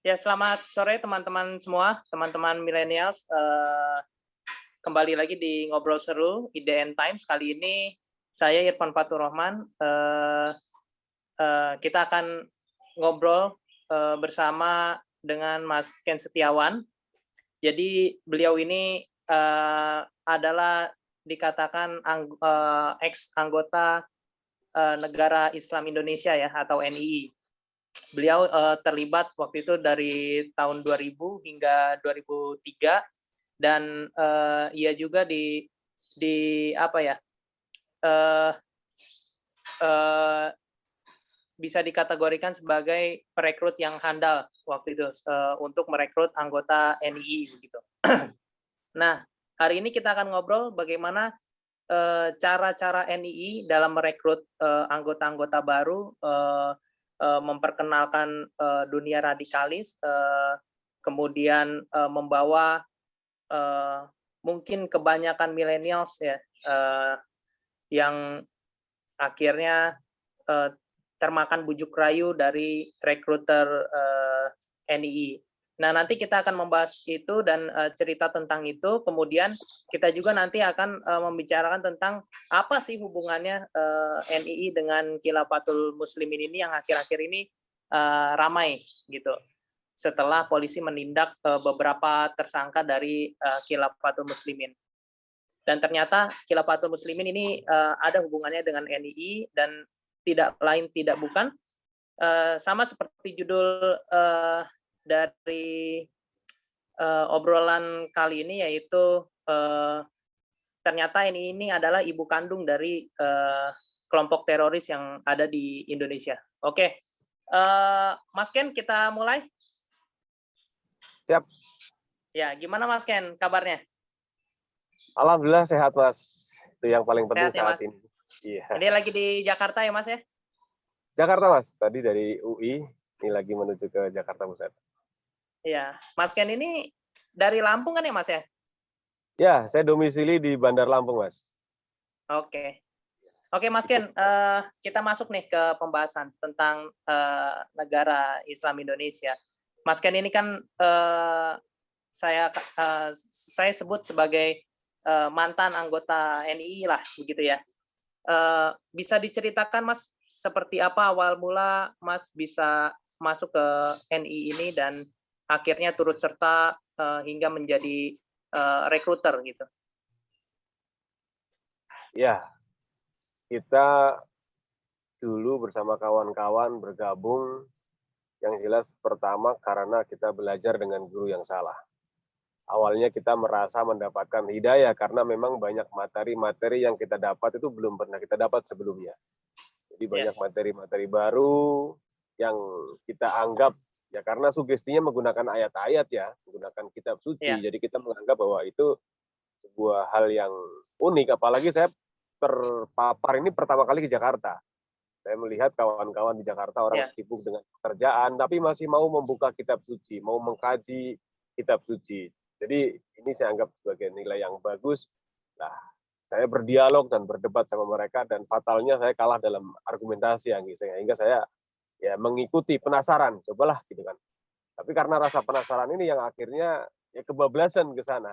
Ya, selamat sore teman-teman semua, teman-teman millennials. Kembali lagi di Ngobrol Seru IDN Times. Kali ini saya Irfan Fatur Rahman. Kita akan ngobrol bersama dengan Mas Ken Setiawan. Jadi beliau ini adalah dikatakan ex anggota Negara Islam Indonesia ya, atau NII. Beliau terlibat waktu itu dari tahun 2000 hingga 2003, dan ia juga di apa ya, eh, eh, bisa dikategorikan sebagai perekrut yang handal waktu itu untuk merekrut anggota NII begitu. Nah, hari ini kita akan ngobrol bagaimana cara-cara NII dalam merekrut anggota-anggota baru, memperkenalkan dunia radikalis, kemudian membawa mungkin kebanyakan millennials ya, yang akhirnya termakan bujuk rayu dari rekruter NII. Nah, nanti kita akan membahas itu dan cerita tentang itu. Kemudian kita juga nanti akan membicarakan tentang apa sih hubungannya NII dengan Khilafatul Muslimin ini yang akhir-akhir ini ramai gitu. Setelah polisi menindak beberapa tersangka dari Khilafatul Muslimin. Dan ternyata Khilafatul Muslimin ini ada hubungannya dengan NII dan tidak lain tidak bukan, sama seperti judul dari obrolan kali ini, yaitu ternyata ini adalah ibu kandung dari kelompok teroris yang ada di Indonesia. Oke, Mas Ken, kita mulai. Siap. Ya, gimana Mas Ken kabarnya? Alhamdulillah sehat, Mas. Itu yang paling penting Sehat ya, saat Mas? ini. Iya. Ini lagi di Jakarta ya, Mas ya? Jakarta, Mas. Tadi dari UI, ini lagi menuju ke Jakarta Pusat. Iya. Mas Ken ini dari Lampung kan ya, Mas ya? Ya, saya domisili di Bandar Lampung, Mas. Oke. Oke, Mas Ken, kita masuk nih ke pembahasan tentang negara Islam Indonesia. Mas Ken ini kan saya sebut sebagai mantan anggota NII lah, begitu ya. Bisa diceritakan, Mas, seperti apa awal mula Mas bisa masuk ke NII ini dan akhirnya turut serta hingga menjadi rekruter gitu? Ya, kita dulu bersama kawan-kawan bergabung, yang jelas pertama karena kita belajar dengan guru yang salah. Awalnya kita merasa mendapatkan hidayah karena memang banyak materi-materi yang kita dapat itu belum pernah kita dapat sebelumnya. Jadi banyak materi-materi baru yang kita anggap, ya karena sugestinya menggunakan ayat-ayat ya, menggunakan kitab suci. Jadi kita menganggap bahwa itu sebuah hal yang unik, apalagi saya terpapar ini pertama kali ke Jakarta. Saya melihat kawan-kawan di Jakarta orang sibuk dengan pekerjaan, tapi masih mau membuka kitab suci, mau mengkaji kitab suci. Jadi ini saya anggap sebagai nilai yang bagus. Nah, saya berdialog dan berdebat sama mereka, dan fatalnya saya kalah dalam argumentasi, sehingga saya ya mengikuti penasaran, cobalah gitu kan. Tapi karena rasa penasaran ini yang akhirnya ya kebablasan ke sana.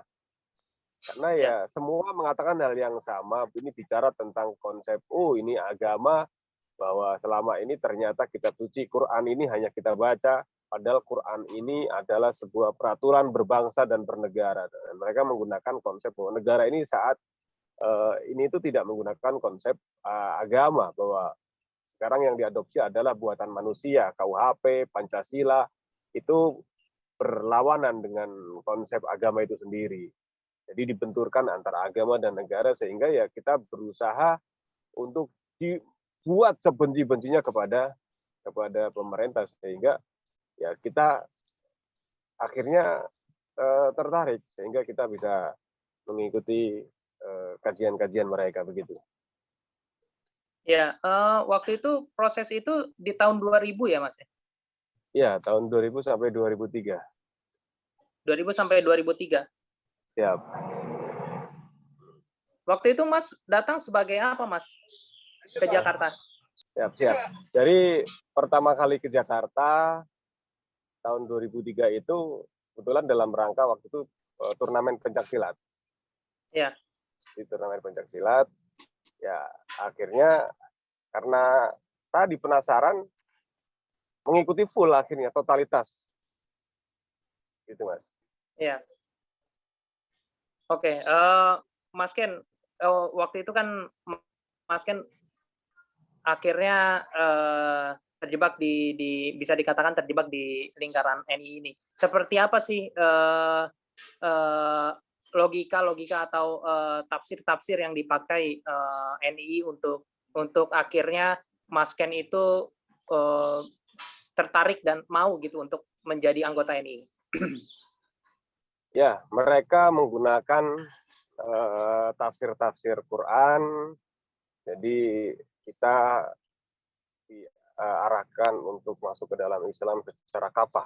Karena ya semua mengatakan hal yang sama, ini bicara tentang konsep, ini agama, bahwa selama ini ternyata kitab suci Quran ini hanya kita baca, padahal Quran ini adalah sebuah peraturan berbangsa dan bernegara. Dan mereka menggunakan konsep bahwa negara ini saat ini itu tidak menggunakan konsep agama, bahwa sekarang yang diadopsi adalah buatan manusia, KUHP, Pancasila, itu berlawanan dengan konsep agama itu sendiri. Jadi dibenturkan antara agama dan negara, sehingga ya kita berusaha untuk dibuat sebenci-bencinya kepada pemerintah, sehingga ya kita akhirnya tertarik, sehingga kita bisa mengikuti kajian-kajian mereka begitu. Ya, waktu itu proses itu di tahun 2000 ya, Mas? Ya, tahun 2000 sampai 2003. 2000 sampai 2003. Ya. Waktu itu Mas datang sebagai apa, Mas, ke Jakarta? Siap. Jadi pertama kali ke Jakarta, tahun 2003 itu kebetulan dalam rangka waktu itu turnamen pencaksilat. Ya. Di turnamen pencaksilat, ya akhirnya karena tadi penasaran mengikuti full akhirnya totalitas, gitu Mas. Ya. Oke, Mas Ken, waktu itu kan Mas Ken akhirnya terjebak bisa dikatakan terjebak di lingkaran NI ini. Seperti apa sih logika atau tafsir-tafsir yang dipakai NI untuk akhirnya Mas Ken itu tertarik dan mau gitu untuk menjadi anggota NI? Ya, mereka menggunakan tafsir-tafsir Quran. Jadi kita diarahkan untuk masuk ke dalam Islam secara kafah.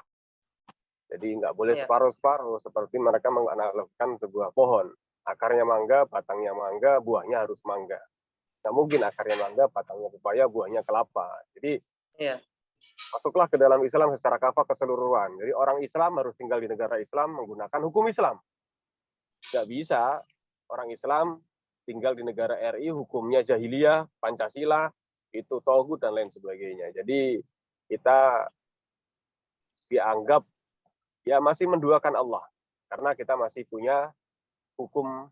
Jadi nggak boleh separuh-separuh, seperti mereka menganalogkan sebuah pohon. Akarnya mangga, batangnya mangga, buahnya harus mangga. Nggak mungkin akarnya mangga, batangnya pepaya, buahnya kelapa. Jadi masuklah ke dalam Islam secara kafah keseluruhan. Jadi orang Islam harus tinggal di negara Islam menggunakan hukum Islam. Nggak bisa orang Islam tinggal di negara RI hukumnya jahiliyah, Pancasila, itu tauhid dan lain sebagainya. Jadi kita dianggap ya masih menduakan Allah karena kita masih punya hukum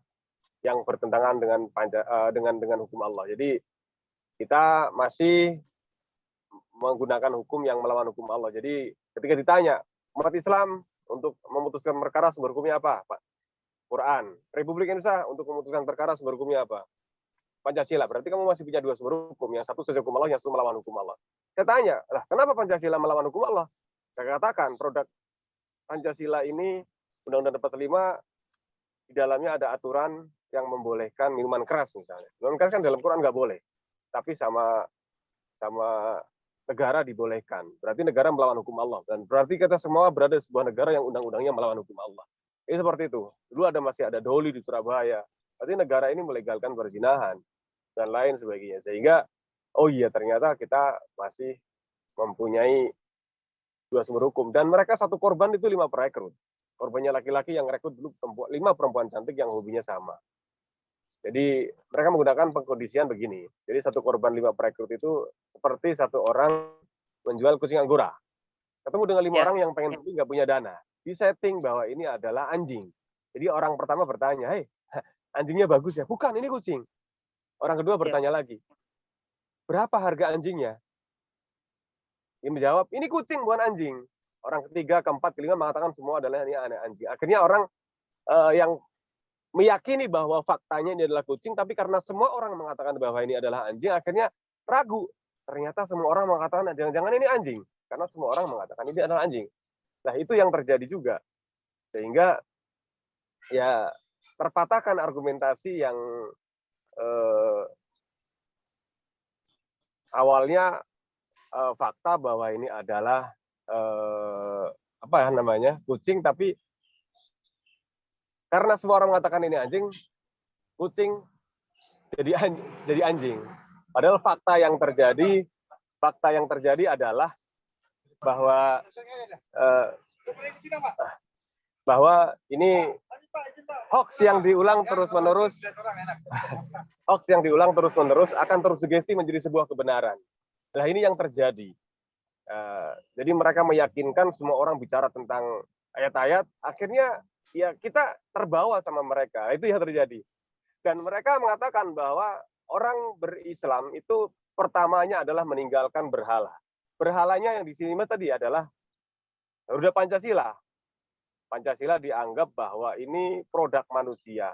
yang bertentangan dengan hukum Allah. Jadi kita masih menggunakan hukum yang melawan hukum Allah. Jadi ketika ditanya umat Islam untuk memutuskan perkara sumber hukumnya apa, Pak? Quran. Republik Indonesia untuk memutuskan perkara sumber hukumnya apa? Pancasila. Berarti kamu masih punya dua sumber hukum, yang satu sesuai hukum Allah, yang satu melawan hukum Allah. Saya tanya, lah kenapa Pancasila melawan hukum Allah? Saya katakan produk Pancasila ini Undang-Undang 45 di dalamnya ada aturan yang membolehkan minuman keras misalnya. Minuman keras kan dalam Quran nggak boleh, tapi sama negara dibolehkan. Berarti negara melawan hukum Allah, dan berarti kita semua berada di sebuah negara yang undang-undangnya melawan hukum Allah. Ini seperti itu. Dulu masih ada doli di Surabaya. Berarti negara ini melegalkan perzinahan dan lain sebagainya. Sehingga oh iya ternyata kita masih mempunyai dua sumber hukum, dan mereka satu korban itu 5 perekrut. Korbannya laki-laki yang rekrut dulu 5 perempuan cantik yang hobinya sama. Jadi mereka menggunakan pengkondisian begini. Jadi satu korban 5 perekrut itu seperti satu orang menjual kucing anggora. Ketemu dengan 5 orang yang pengen beli nggak punya dana. Disetting bahwa ini adalah anjing. Jadi orang pertama bertanya, hei anjingnya bagus ya? Bukan, ini kucing. Orang kedua bertanya lagi, berapa harga anjingnya? Dia menjawab, ini kucing bukan anjing. Orang ketiga, keempat, kelima mengatakan semua adalah ini anjing. Akhirnya orang yang meyakini bahwa faktanya ini adalah kucing, tapi karena semua orang mengatakan bahwa ini adalah anjing, akhirnya ragu. Ternyata semua orang mengatakan jangan-jangan ini anjing, karena semua orang mengatakan ini adalah anjing. Nah itu yang terjadi juga, sehingga ya terpatahkan argumentasi yang awalnya fakta bahwa ini adalah kucing, tapi karena semua orang mengatakan ini anjing, kucing jadi anjing. Padahal fakta yang terjadi adalah bahwa ini hoax yang diulang terus-menerus akan tersugesti menjadi sebuah kebenaran. Nah ini yang terjadi. Jadi mereka meyakinkan semua orang bicara tentang ayat-ayat, akhirnya ya kita terbawa sama mereka. Itu yang terjadi. Dan mereka mengatakan bahwa orang berislam itu pertamanya adalah meninggalkan berhala. Berhalanya yang di sini tadi adalah Garuda Pancasila. Pancasila dianggap bahwa ini produk manusia.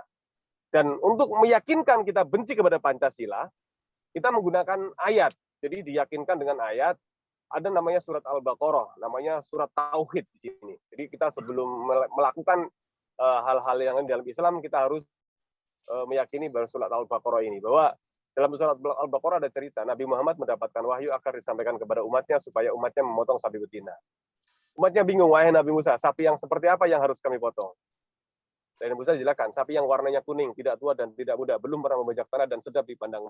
Dan untuk meyakinkan kita benci kepada Pancasila, kita menggunakan ayat. Jadi diyakinkan dengan ayat, ada namanya surat Al-Baqarah, namanya surat Tauhid di sini. Jadi kita sebelum melakukan hal-hal yang dalam Islam, kita harus meyakini bahwa surat Al-Baqarah ini. Bahwa dalam surat Al-Baqarah ada cerita, Nabi Muhammad mendapatkan wahyu akan disampaikan kepada umatnya, supaya umatnya memotong sapi betina. Umatnya bingung, wahai Nabi Musa, sapi yang seperti apa yang harus kami potong? Dan Nabi Musa jelaskan, sapi yang warnanya kuning, tidak tua dan tidak muda, belum pernah membajak tanah dan sedap dipandang.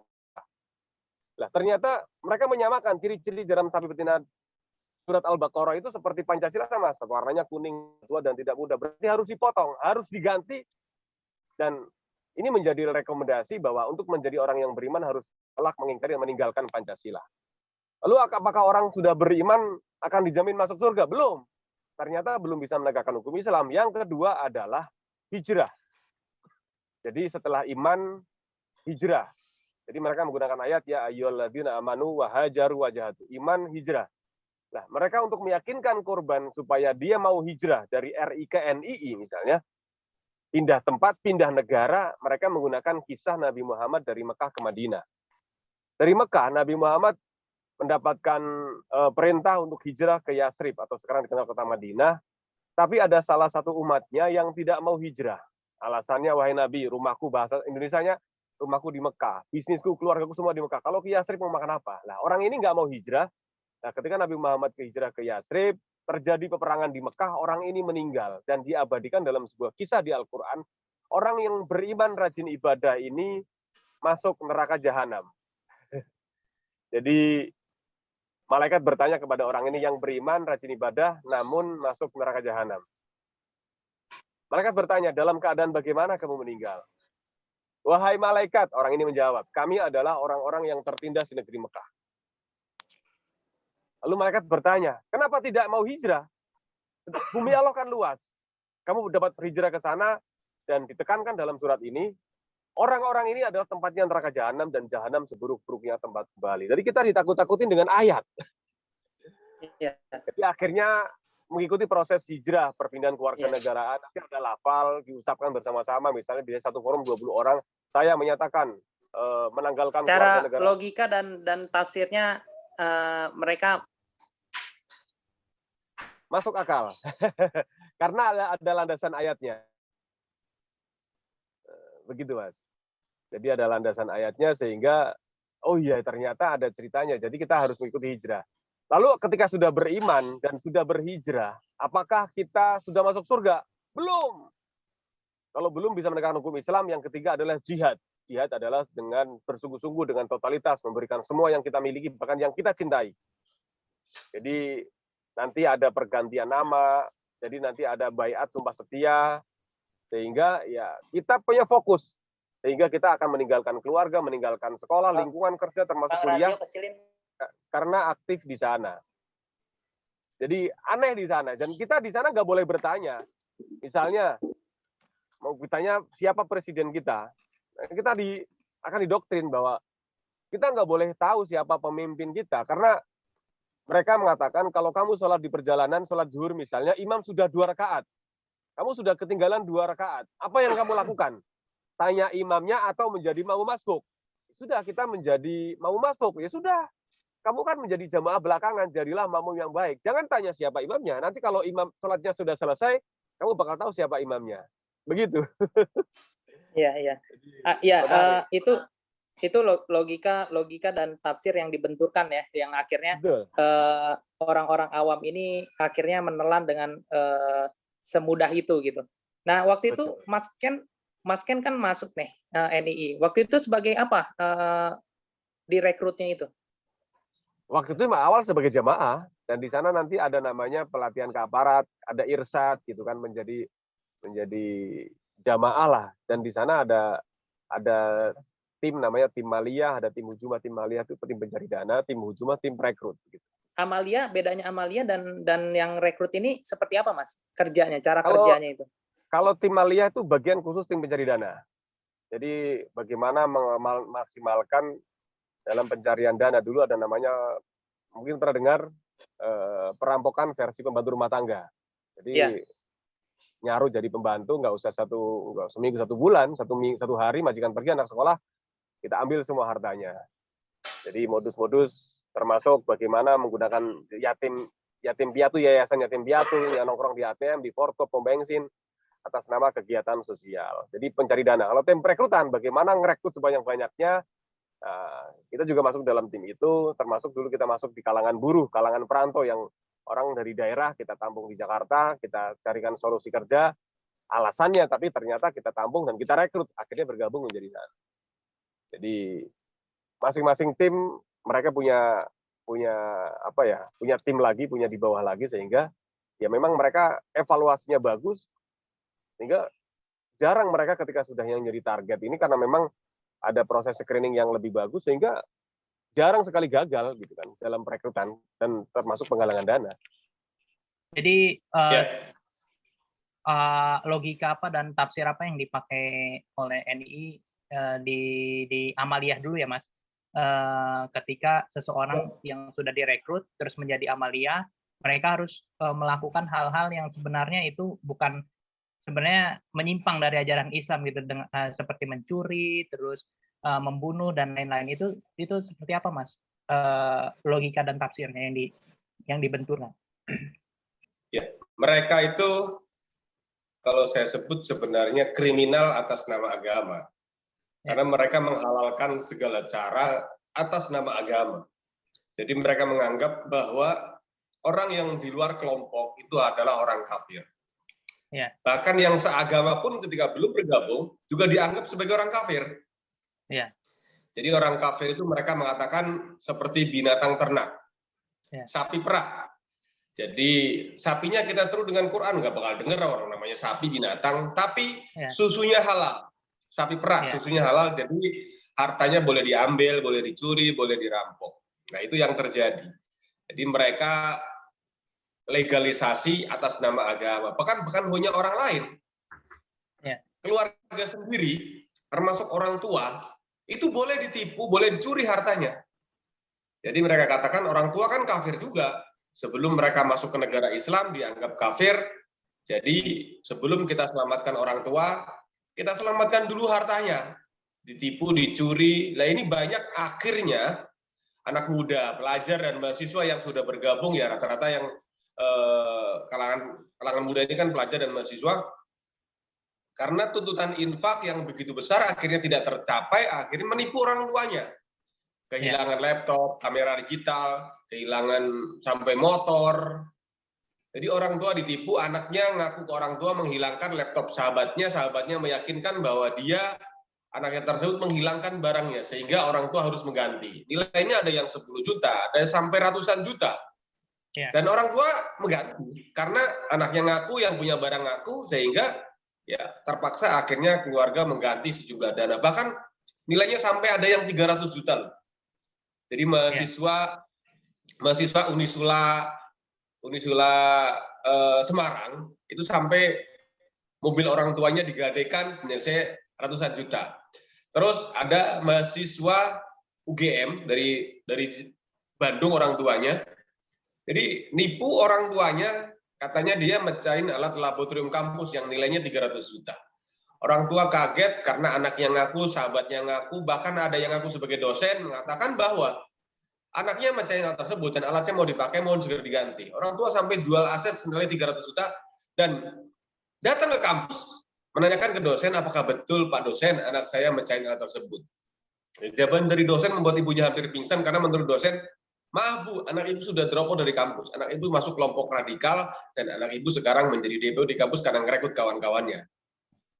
Nah, ternyata mereka menyamakan ciri-ciri dalam sapi betina surat Al-Baqarah itu seperti Pancasila sama, warnanya kuning, tua dan tidak muda. Berarti harus dipotong, harus diganti. Dan ini menjadi rekomendasi bahwa untuk menjadi orang yang beriman harus telak mengingkari dan meninggalkan Pancasila. Lalu apakah orang sudah beriman akan dijamin masuk surga? Belum. Ternyata belum bisa menegakkan hukum Islam. Yang kedua adalah hijrah. Jadi setelah iman, hijrah. Jadi mereka menggunakan ayat ya ayyuhalladzina amanu wa hajaru wajahatu. Iman, hijrah. Nah, mereka untuk meyakinkan korban supaya dia mau hijrah dari RI ke NII misalnya, pindah tempat, pindah negara, mereka menggunakan kisah Nabi Muhammad dari Mekah ke Madinah. Dari Mekah, Nabi Muhammad mendapatkan perintah untuk hijrah ke Yasrib atau sekarang dikenal kota Madinah, tapi ada salah satu umatnya yang tidak mau hijrah. Alasannya, wahai Nabi, rumahku, bahasa Indonesianya, rumahku di Mekah, bisnisku, keluargaku semua di Mekah. Kalau ke Yasrib mau makan apa? Nah, orang ini nggak mau hijrah. Nah, ketika Nabi Muhammad hijrah ke Yasrib, terjadi peperangan di Mekah, orang ini meninggal. Dan diabadikan dalam sebuah kisah di Al-Quran, orang yang beriman rajin ibadah ini masuk neraka jahanam. Jadi, malaikat bertanya kepada orang ini yang beriman, rajin ibadah, namun masuk neraka jahanam. Malaikat bertanya, dalam keadaan bagaimana kamu meninggal? Wahai malaikat, orang ini menjawab, kami adalah orang-orang yang tertindas di negeri Mekah. Lalu malaikat bertanya, kenapa tidak mau hijrah? Bumi Allah kan luas. Kamu dapat hijrah ke sana, dan ditekankan dalam surat ini, orang-orang ini adalah tempatnya neraka jahanam, dan jahanam seburuk-buruknya tempat kembali. Jadi kita ditakut-takutin dengan ayat. Ya. Jadi akhirnya mengikuti proses hijrah, perpindahan kewarganegaraan, nanti ada lafal, diucapkan bersama-sama, misalnya di satu forum 20 orang, saya menyatakan menanggalkan Secara kewarganegaraan. logika dan tafsirnya mereka masuk akal. Karena ada landasan ayatnya. Begitu, Mas. Jadi ada landasan ayatnya sehingga, oh iya ternyata ada ceritanya. Jadi kita harus mengikuti hijrah. Lalu ketika sudah beriman dan sudah berhijrah, apakah kita sudah masuk surga? Belum. Kalau belum bisa menegakkan hukum Islam, yang ketiga adalah jihad. Jihad adalah dengan bersungguh-sungguh, dengan totalitas, memberikan semua yang kita miliki, bahkan yang kita cintai. Jadi nanti ada pergantian nama, jadi nanti ada baiat sumpah setia, sehingga ya kita punya fokus, sehingga kita akan meninggalkan keluarga, meninggalkan sekolah, lingkungan kerja, termasuk kuliah, karena aktif di sana. Jadi aneh di sana, dan kita di sana nggak boleh bertanya. Misalnya mau bertanya siapa presiden kita akan didoktrin bahwa kita nggak boleh tahu siapa pemimpin kita, karena mereka mengatakan kalau kamu sholat di perjalanan, sholat zuhur misalnya, imam sudah 2 rakaat. Kamu sudah ketinggalan 2 rakaat. Apa yang kamu lakukan? Tanya imamnya atau menjadi mau masbuk? Sudah, kita menjadi mau masbuk. Ya sudah, kamu kan menjadi jamaah belakangan, jadilah makmum yang baik. Jangan tanya siapa imamnya. Nanti kalau imam sholatnya sudah selesai, kamu bakal tahu siapa imamnya. Begitu. Iya. Itu logika dan tafsir yang dibenturkan ya, yang akhirnya orang-orang awam ini akhirnya menelan dengan semudah itu gitu. Nah, waktu itu Mas Ken kan masuk nih NII. Waktu itu sebagai apa direkrutnya itu? Waktu itu awal sebagai jamaah, dan di sana nanti ada namanya pelatihan ke aparat, ada irsad gitu kan, menjadi jamaah lah. Dan di sana ada tim namanya tim maliyah, ada tim hujumah. Tim maliyah itu tim pencari dana, tim hujumah tim rekrut gitu. Amalia, bedanya Amalia dan yang rekrut ini seperti apa, Mas? Kerjanya, kerjanya itu. Kalau tim maliyah itu bagian khusus tim pencari dana. Jadi bagaimana memaksimalkan dalam pencarian dana. Dulu ada namanya, mungkin pernah dengar, perampokan versi pembantu rumah tangga. Jadi nyaruh jadi pembantu, nggak usah seminggu 1 bulan, 1 hari majikan pergi, anak sekolah kita ambil semua hartanya. Jadi modus-modus termasuk bagaimana menggunakan yatim piatu, yayasan yatim piatu yang nongkrong di ATM, di forkop, pom bensin atas nama kegiatan sosial. Jadi pencari dana. Kalau tim perekrutan, bagaimana ngerekrut sebanyak-banyaknya, kita juga masuk dalam tim itu, termasuk dulu kita masuk di kalangan buruh, kalangan perantau yang orang dari daerah kita tampung di Jakarta, kita carikan solusi kerja, alasannya tapi ternyata kita tampung dan kita rekrut, akhirnya bergabung menjadi dana. Jadi masing-masing tim mereka punya punya tim lagi, punya di bawah lagi, sehingga ya memang mereka evaluasinya bagus, sehingga jarang mereka ketika sudah yang jadi target ini, karena memang ada proses screening yang lebih bagus, sehingga jarang sekali gagal gitu kan dalam perekrutan dan termasuk penggalangan dana. Jadi Ya. logika apa dan tafsir apa yang dipakai oleh NII di amaliyah dulu ya Mas? Ketika seseorang yang sudah direkrut terus menjadi amaliyah, mereka harus melakukan hal-hal yang sebenarnya itu bukan sebenarnya menyimpang dari ajaran Islam gitu, seperti mencuri, terus membunuh dan lain-lain. Itu seperti apa Mas? Logika dan tafsirnya yang dibenturkan. Ya, mereka itu kalau saya sebut sebenarnya kriminal atas nama agama. Karena mereka menghalalkan segala cara atas nama agama. Jadi mereka menganggap bahwa orang yang di luar kelompok itu adalah orang kafir. Ya. Bahkan yang seagama pun ketika belum bergabung juga dianggap sebagai orang kafir. Ya. Jadi orang kafir itu mereka mengatakan seperti binatang ternak, Ya. sapi perah. Jadi sapinya kita seru dengan Quran, nggak bakal dengar orang namanya sapi binatang, tapi susunya halal. Sapi perah, susunya halal, jadi hartanya boleh diambil, boleh dicuri, boleh dirampok. Nah itu yang terjadi. Jadi mereka legalisasi atas nama agama. Bukan hanya orang lain. Keluarga sendiri, termasuk orang tua, itu boleh ditipu, boleh dicuri hartanya. Jadi mereka katakan orang tua kan kafir juga. Sebelum mereka masuk ke negara Islam dianggap kafir. Jadi sebelum kita selamatkan orang tua, kita selamatkan dulu hartanya. Ditipu, dicuri. Nah ini banyak akhirnya anak muda, pelajar dan mahasiswa yang sudah bergabung, ya rata-rata yang kalangan muda ini kan pelajar dan mahasiswa, karena tuntutan infak yang begitu besar akhirnya tidak tercapai, akhirnya menipu orang tuanya. Kehilangan laptop, kamera digital, kehilangan sampai motor. Jadi orang tua ditipu, anaknya ngaku ke orang tua menghilangkan laptop sahabatnya meyakinkan bahwa anaknya tersebut menghilangkan barangnya, sehingga orang tua harus mengganti. Nilainya ada yang 10 juta, ada sampai ratusan juta. Dan orang tua mengganti, karena anaknya ngaku, yang punya barang ngaku, sehingga ya terpaksa akhirnya keluarga mengganti sejumlah dana. Bahkan nilainya sampai ada yang 300 juta loh. Jadi mahasiswa Unisula Semarang itu sampai mobil orang tuanya digadaikan senilai ratusan juta. Terus ada mahasiswa UGM dari Bandung orang tuanya. Jadi nipu orang tuanya, katanya dia mecahin alat laboratorium kampus yang nilainya 300 juta. Orang tua kaget karena anaknya ngaku, sahabatnya ngaku, bahkan ada yang ngaku sebagai dosen mengatakan bahwa anaknya mecahin alat tersebut dan alatnya mau dipakai, mohon segera diganti. Orang tua sampai jual aset senilai 300 juta dan datang ke kampus menanyakan ke dosen, apakah betul Pak dosen anak saya mecahin alat tersebut. Jawaban dari dosen membuat ibunya hampir pingsan, karena menurut dosen, maaf Bu, anak ibu sudah drop out dari kampus, anak ibu masuk kelompok radikal dan anak ibu sekarang menjadi DPO di kampus karena ngerekrut kawan-kawannya.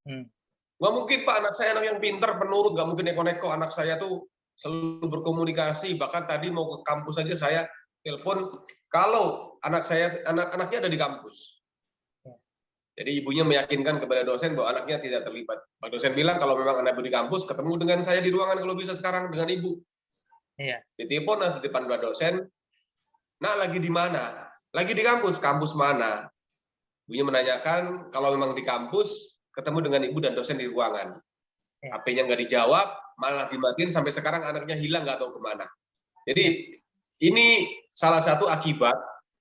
Nggak mungkin Pak, anak saya anak yang pintar, penurut, nggak mungkin neko-neko, anak saya tuh selalu berkomunikasi, bahkan tadi mau ke kampus saja saya telepon kalau anaknya ada di kampus. Jadi ibunya meyakinkan kepada dosen bahwa anaknya tidak terlibat. Pak dosen bilang kalau memang anak ibu di kampus, ketemu dengan saya di ruangan kalau bisa sekarang dengan ibu. Ditelepon di depan Pak dosen, nak lagi di mana? Lagi di kampus. Kampus mana? Ibunya menanyakan kalau memang di kampus, ketemu dengan ibu dan dosen di ruangan. HP-nya nggak dijawab, malah dimatiin, sampai sekarang anaknya hilang, nggak tahu kemana. Jadi ini salah satu akibat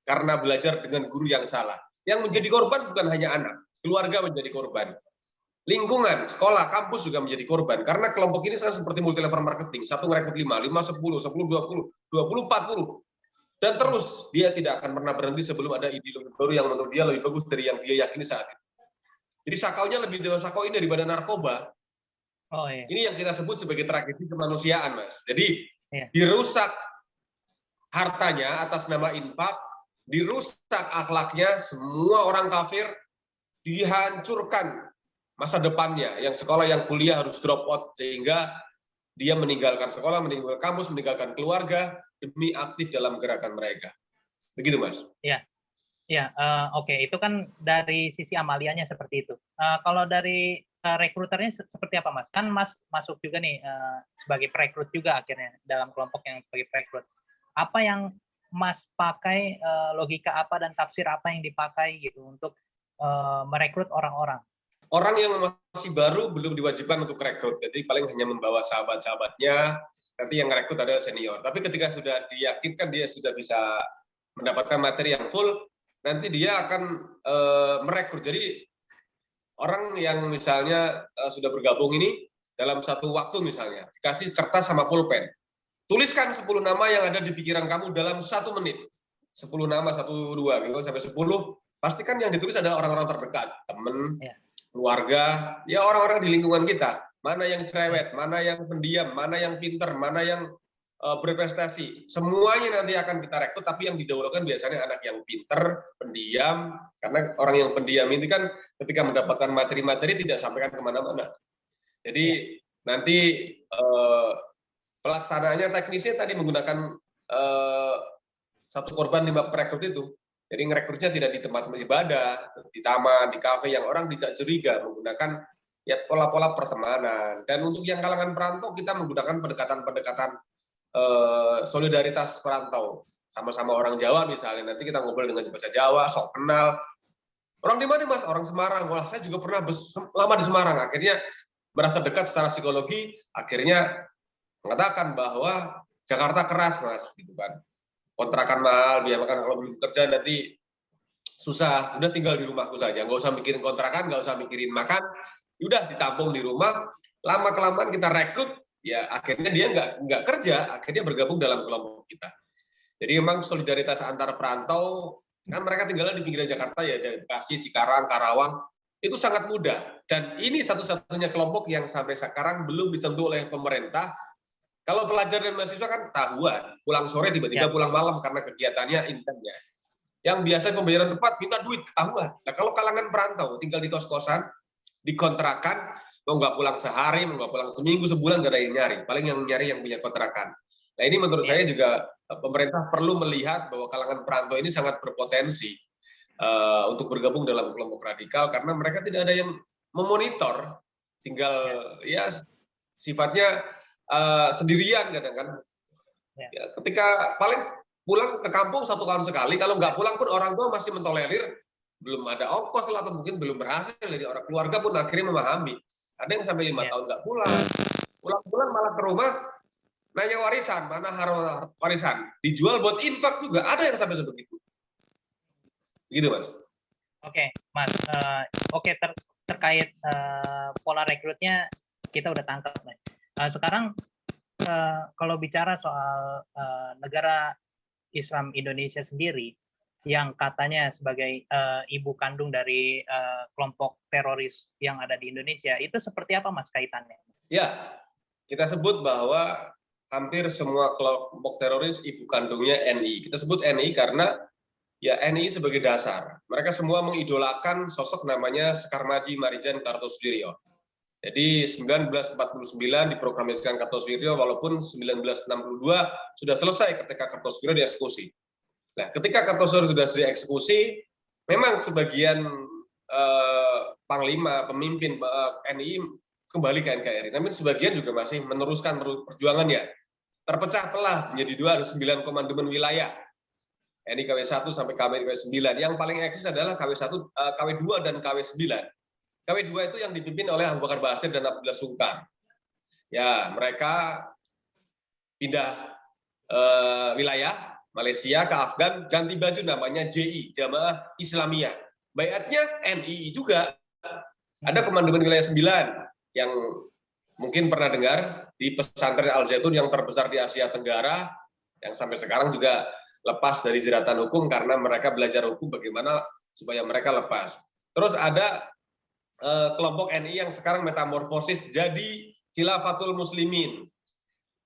karena belajar dengan guru yang salah. Yang menjadi korban bukan hanya anak, keluarga menjadi korban. Lingkungan, sekolah, kampus juga menjadi korban. Karena kelompok ini seperti multi level marketing, satu ngerekrut 5, 10, 20, 40. Dan terus dia tidak akan pernah berhenti sebelum ada ideologi baru yang menurut dia lebih bagus dari yang dia yakini saat itu. Jadi sakaunya lebih dewasa sakoin daripada narkoba. Ini yang kita sebut sebagai tragedi kemanusiaan, Mas. Jadi dirusak hartanya atas nama infak, dirusak akhlaknya, semua orang kafir, dihancurkan masa depannya, yang sekolah, yang kuliah harus drop out, sehingga dia meninggalkan sekolah, meninggalkan kampus, meninggalkan keluarga, demi aktif dalam gerakan mereka. Begitu, Mas. Ya, oke. Itu kan dari sisi amalianya seperti itu. Kalau dari rekruternya seperti apa, Mas? Kan Mas masuk juga nih sebagai perekrut juga akhirnya dalam kelompok yang sebagai perekrut. Apa yang Mas pakai, logika apa dan tafsir apa yang dipakai gitu untuk merekrut orang-orang? Orang yang masih baru belum diwajibkan untuk rekrut, jadi paling hanya membawa sahabat-sahabatnya, nanti yang rekrut adalah senior. Tapi ketika sudah diyakinkan dia sudah bisa mendapatkan materi yang full, nanti dia akan merekrut. Jadi orang yang misalnya sudah bergabung ini, dalam satu waktu misalnya, dikasih kertas sama pulpen, tuliskan 10 nama yang ada di pikiran kamu dalam 1 menit. 10 nama, 1, 2, gitu, sampai 10, pastikan yang ditulis adalah orang-orang terdekat, teman, keluarga, ya orang-orang di lingkungan kita. Mana yang cerewet, mana yang pendiam, mana yang pinter, mana yang berprestasi. Semuanya nanti akan kita rekrut, tapi yang didahulukan biasanya anak yang pinter, pendiam, karena orang yang pendiam ini kan ketika mendapatkan materi-materi tidak sampaikan kemana-mana. Jadi nanti pelaksanaannya teknisnya tadi menggunakan satu korban 5 perekrut itu. Jadi ngerekrutnya tidak di tempat ibadah, di taman, di kafe yang orang tidak curiga, menggunakan ya pola-pola pertemanan. Dan untuk yang kalangan perantau kita menggunakan pendekatan-pendekatan solidaritas perantau. Sama-sama orang Jawa misalnya, nanti kita ngobrol dengan bahasa Jawa, sok kenal. Orang di mana, Mas? Orang Semarang. Wah, saya juga pernah lama di Semarang. Akhirnya merasa dekat secara psikologi, akhirnya mengatakan bahwa Jakarta keras, Mas, gitu kan. Kontrakan mahal, biaya makan kalau belum kerja nanti susah. Udah tinggal di rumahku saja, nggak usah mikirin kontrakan, nggak usah mikirin makan. Udah ditampung di rumah. Lama kelamaan kita rekrut, ya akhirnya dia nggak kerja, akhirnya bergabung dalam kelompok kita. Jadi memang solidaritas antar perantau, kan mereka tinggal di pinggiran Jakarta ya, dari Bekasi, Cikarang, Karawang, itu sangat mudah. Dan ini satu-satunya kelompok yang sampai sekarang belum disentuh oleh pemerintah. Kalau pelajar dan mahasiswa kan ketahuan, pulang sore tiba-tiba pulang malam karena kegiatannya intensnya. Yang biasa pembayaran tepat minta duit ketahuan. Nah kalau kalangan perantau tinggal di kos-kosan, di kontrakan, mau nggak pulang sehari, mau nggak pulang seminggu, sebulan nggak ada yang nyari. Paling yang nyari yang punya kontrakan. Nah ini menurut saya juga pemerintah perlu melihat bahwa kalangan perantau ini sangat berpotensi untuk bergabung dalam kelompok radikal karena mereka tidak ada yang memonitor, tinggal ya sifatnya sendirian kadang kan. Ya, ketika paling pulang ke kampung 1 tahun sekali, kalau nggak pulang pun orang tua masih mentolerir, belum ada ongkos lah atau mungkin belum berhasil, jadi orang keluarga pun akhirnya memahami. Ada yang sampai 5 tahun nggak pulang, pulang malah ke rumah nanya warisan, mana harta warisan, dijual buat infak juga, ada yang sampai sebegitu. Begitu, Mas. Oke, Mas. Terkait pola rekrutnya kita udah tangkap, Mas. Sekarang kalau bicara soal negara Islam Indonesia sendiri yang katanya sebagai ibu kandung dari kelompok teroris yang ada di Indonesia, itu seperti apa, Mas, kaitannya? Ya, kita sebut bahwa hampir semua kelompok teroris ibu kandungnya NI. Kita sebut NI karena ya NI sebagai dasar. Mereka semua mengidolakan sosok namanya Sekar Maji Marijan Kartosoewiryo. Jadi 1949 diproklamasikan Kartosoewiryo walaupun 1962 sudah selesai ketika Kartosoewiryo dieksekusi. Nah, ketika Kartosoewiryo sudah dieksekusi, memang sebagian panglima, pemimpin NI kembali ke NKRI. Namun sebagian juga masih meneruskan perjuangannya. Terpecah belah menjadi 2, ada 9 komandemen wilayah. NI KW1 sampai KW9. Yang paling eksis adalah KW2 dan KW9. KW2 itu yang dipimpin oleh Abu Bakar Basir dan Abdullah Sungkar. Ya, mereka pindah wilayah Malaysia ke Afgan, ganti baju namanya JI, Jamaah Islamiyah. Baiatnya NI juga. Ada komandemen wilayah 9 yang mungkin pernah dengar di pesantren Al Zaitun yang terbesar di Asia Tenggara, yang sampai sekarang juga lepas dari jeratan hukum karena mereka belajar hukum bagaimana supaya mereka lepas. Terus ada kelompok NI yang sekarang metamorfosis jadi Khilafatul Muslimin.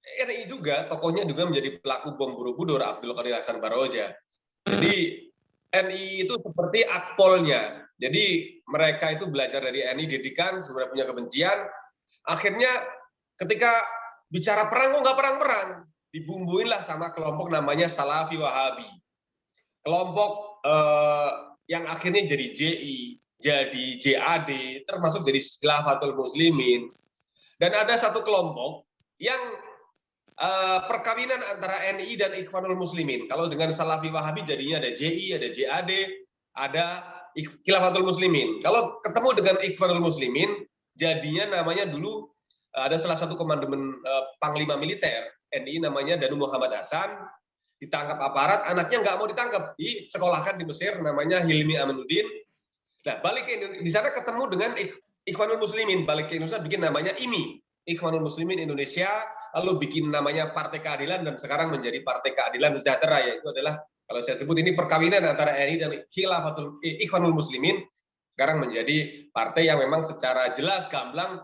NI juga, tokohnya juga menjadi pelaku bom Borobudur, Abdul Qadir Hasan Baroja. Jadi NI itu seperti akpolnya. Jadi mereka itu belajar dari NI, didikan, sebenarnya punya kebencian. Akhirnya ketika bicara perang, kok nggak perang-perang? dibumbuinlah sama kelompok namanya Salafi Wahabi. Kelompok yang akhirnya jadi JI, jadi JAD, termasuk jadi Khilafatul Muslimin. Dan ada satu kelompok yang perkawinan antara NI dan Ikhwanul Muslimin. Kalau dengan Salafi Wahabi jadinya ada JI, ada JAD, ada Khilafatul Muslimin. Kalau ketemu dengan Ikhwanul Muslimin, jadinya namanya dulu ada salah satu komandemen Panglima Militer NI namanya Danu Muhammad Hasan, ditangkap aparat, anaknya nggak mau ditangkap, disekolahkan di Mesir, namanya Hilmi Aminuddin. Nah, balik ke Indonesia, di sana ketemu dengan Ikhwanul Muslimin, balik ke Indonesia bikin namanya IMI, Ikhwanul Muslimin Indonesia, lalu bikin namanya Partai Keadilan, dan sekarang menjadi Partai Keadilan Sejahtera, yaitu adalah, kalau saya sebut ini perkawinan antara NI dan Ikhwanul Muslimin, sekarang menjadi partai yang memang secara jelas gamblang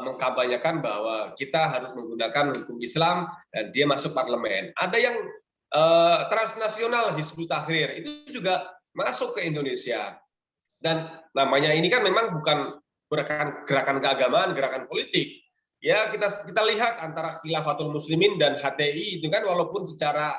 mengkampanyekan bahwa kita harus menggunakan hukum Islam, dan dia masuk parlemen. Ada yang transnasional, Hizbut Tahrir, itu juga masuk ke Indonesia. Dan namanya ini kan memang bukan gerakan keagamaan, gerakan politik. Ya, kita lihat antara Khilafatul Muslimin dan HTI itu kan walaupun secara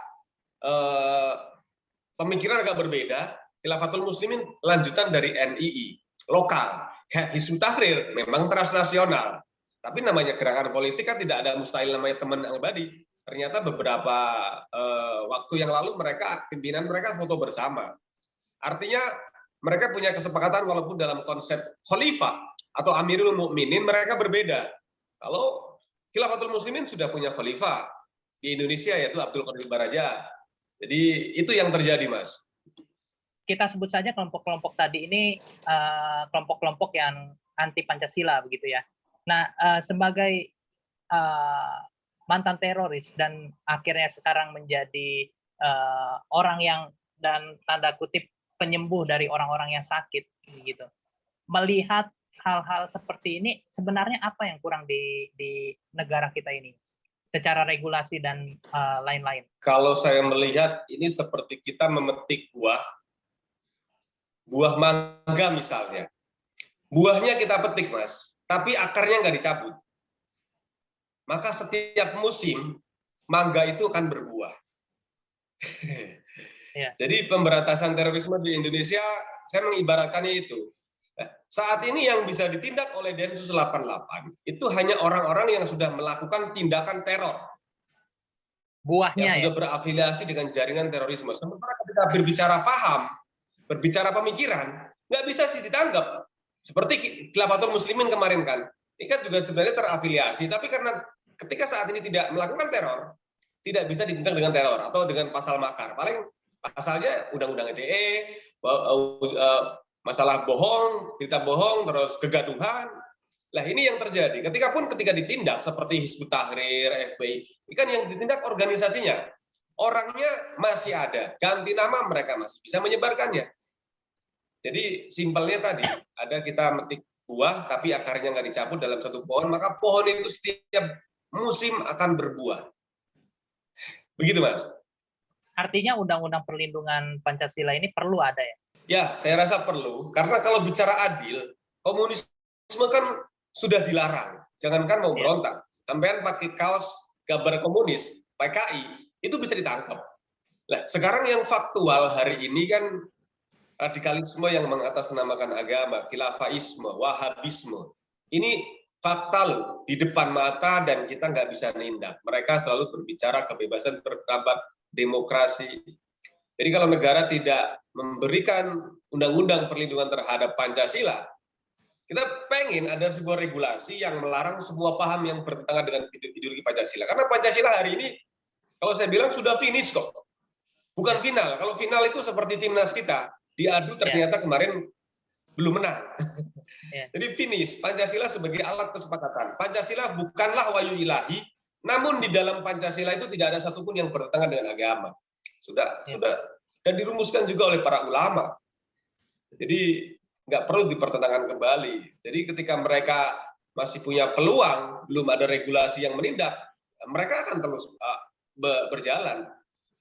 pemikiran agak berbeda, Khilafatul Muslimin lanjutan dari NII, lokal. Hizbut Tahrir memang transnasional. Tapi namanya gerakan politik kan tidak ada mustahil namanya teman abadi. Ternyata beberapa waktu yang lalu pimpinan mereka foto bersama. Artinya mereka punya kesepakatan walaupun dalam konsep khalifah atau Amirul Mukminin mereka berbeda. Kalau Khilafatul Muslimin sudah punya khalifah di Indonesia yaitu Abdul Qadir Baraja. Jadi itu yang terjadi, Mas. Kita sebut saja kelompok-kelompok tadi ini kelompok-kelompok yang anti Pancasila begitu ya. Nah, sebagai mantan teroris dan akhirnya sekarang menjadi orang yang dan tanda kutip penyembuh dari orang-orang yang sakit gitu. Melihat hal-hal seperti ini sebenarnya apa yang kurang di negara kita ini secara regulasi dan lain-lain? Kalau saya melihat ini seperti kita memetik buah mangga misalnya. Buahnya kita petik, Mas, tapi akarnya nggak dicabut. Maka setiap musim mangga itu akan berbuah. Ya. Jadi pemberantasan terorisme di Indonesia, saya mengibaratkannya itu. Saat ini yang bisa ditindak oleh Densus 88 itu hanya orang-orang yang sudah melakukan tindakan teror. Buahnya yang sudah berafiliasi dengan jaringan terorisme. Sementara ketika berbicara paham, berbicara pemikiran, nggak bisa sih ditangkap. Seperti Khilafatul Muslimin kemarin kan, ini kan juga sebenarnya terafiliasi, tapi karena ketika saat ini tidak melakukan teror, tidak bisa ditindak dengan teror atau dengan pasal makar. Paling pasalnya Undang-Undang ITE, masalah bohong, berita bohong, terus kegaduhan. Lah ini yang terjadi. Ketika ditindak seperti Hizbut Tahrir, FPI, ini kan yang ditindak organisasinya. Orangnya masih ada, ganti nama mereka masih bisa menyebarkannya. Jadi simpelnya tadi, ada kita metik buah tapi akarnya nggak dicabut dalam satu pohon, maka pohon itu setiap musim akan berbuah. Begitu, Mas. Artinya Undang-Undang Perlindungan Pancasila ini perlu ada ya? Ya, saya rasa perlu. Karena kalau bicara adil, komunisme kan sudah dilarang. Jangankan mau berontak. Sampean pakai kaos gambar komunis, PKI, itu bisa ditangkap. Nah, sekarang yang faktual hari ini kan radikalisme yang mengatasnamakan agama, khilafaisme, wahabisme. Ini fakta loh, di depan mata dan kita nggak bisa nindak. Mereka selalu berbicara kebebasan berpendapat, demokrasi. Jadi kalau negara tidak memberikan undang-undang perlindungan terhadap Pancasila, kita pengen ada sebuah regulasi yang melarang semua paham yang bertentangan dengan ideologi Pancasila. Karena Pancasila hari ini, kalau saya bilang sudah finish kok. Bukan final. Kalau final itu seperti timnas kita, diadu ternyata kemarin belum menang. Jadi finish, Pancasila sebagai alat kesepakatan. Pancasila bukanlah wahyu ilahi, namun di dalam Pancasila itu tidak ada satupun yang bertentangan dengan agama. Sudah dan dirumuskan juga oleh para ulama. Jadi nggak perlu dipertentangkan kembali. Jadi ketika mereka masih punya peluang, belum ada regulasi yang menindak, mereka akan terus berjalan.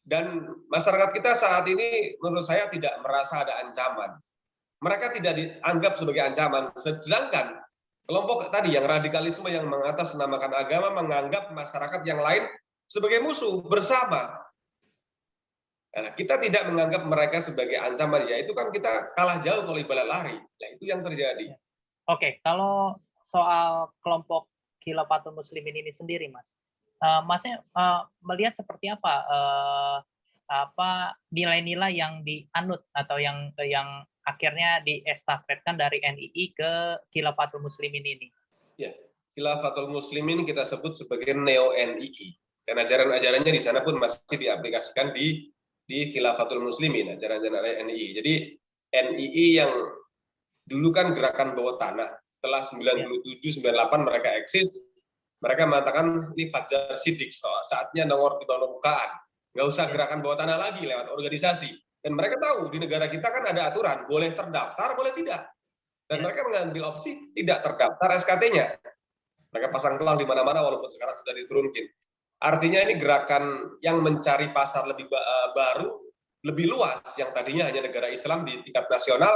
Dan masyarakat kita saat ini menurut saya tidak merasa ada ancaman. Mereka tidak dianggap sebagai ancaman. Sedangkan kelompok tadi yang radikalisme yang mengatasnamakan agama menganggap masyarakat yang lain sebagai musuh bersama. Nah, kita tidak menganggap mereka sebagai ancaman, ya itu kan kita kalah jauh kalau ibarat lari. Nah, itu yang terjadi. Oke, kalau soal kelompok Khilafatul Muslimin ini sendiri, Mas, Masnya melihat seperti apa nilai-nilai yang dianut atau yang akhirnya diestafetkan dari NII ke Khilafatul Muslimin ini? Ya, Khilafatul Muslimin kita sebut sebagai neo NII. Dan ajaran-ajarannya di sana pun masih diaplikasikan di Khilafatul Muslimin, ajaran-ajaran NII. Jadi NII yang dulu kan gerakan bawah tanah, setelah 97-98 mereka eksis, mereka mengatakan ini Fajar Siddiq, saatnya nongol di bawah permukaan. Nggak usah gerakan bawah tanah lagi lewat organisasi. Dan mereka tahu di negara kita kan ada aturan, boleh terdaftar, boleh tidak. Dan mereka mengambil opsi tidak terdaftar SKT-nya. Mereka pasang pelang di mana-mana walaupun sekarang sudah diturunkan. Artinya ini gerakan yang mencari pasar lebih baru, lebih luas, yang tadinya hanya negara Islam di tingkat nasional,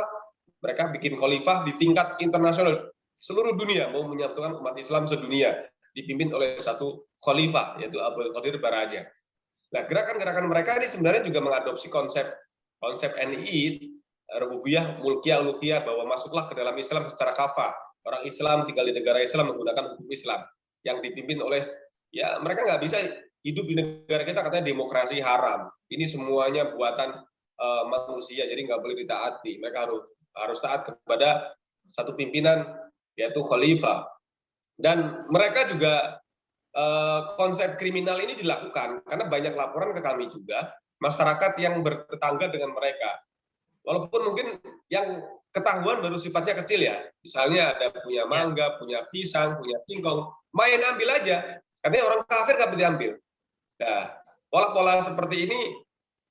mereka bikin khalifah di tingkat internasional. Seluruh dunia mau menyatukan umat Islam sedunia, dipimpin oleh satu khalifah, yaitu Abdul Qadir Baraja. Nah, gerakan-gerakan mereka ini sebenarnya juga mengadopsi konsep NII, rububiyah, mulkiyah, uluhiyah, bahwa masuklah ke dalam Islam secara kafah. Orang Islam tinggal di negara Islam menggunakan hukum Islam yang dipimpin oleh, ya mereka nggak bisa hidup di negara kita katanya demokrasi haram. Ini semuanya buatan manusia, jadi nggak boleh ditaati. Mereka harus taat kepada satu pimpinan, yaitu khalifah. Dan mereka juga konsep kriminal ini dilakukan karena banyak laporan ke kami juga masyarakat yang bertetangga dengan mereka. Walaupun mungkin yang ketahuan baru sifatnya kecil ya. Misalnya ada punya mangga, punya pisang, punya singkong, main ambil aja. Katanya orang kafir nggak boleh diambil. Nah, pola-pola seperti ini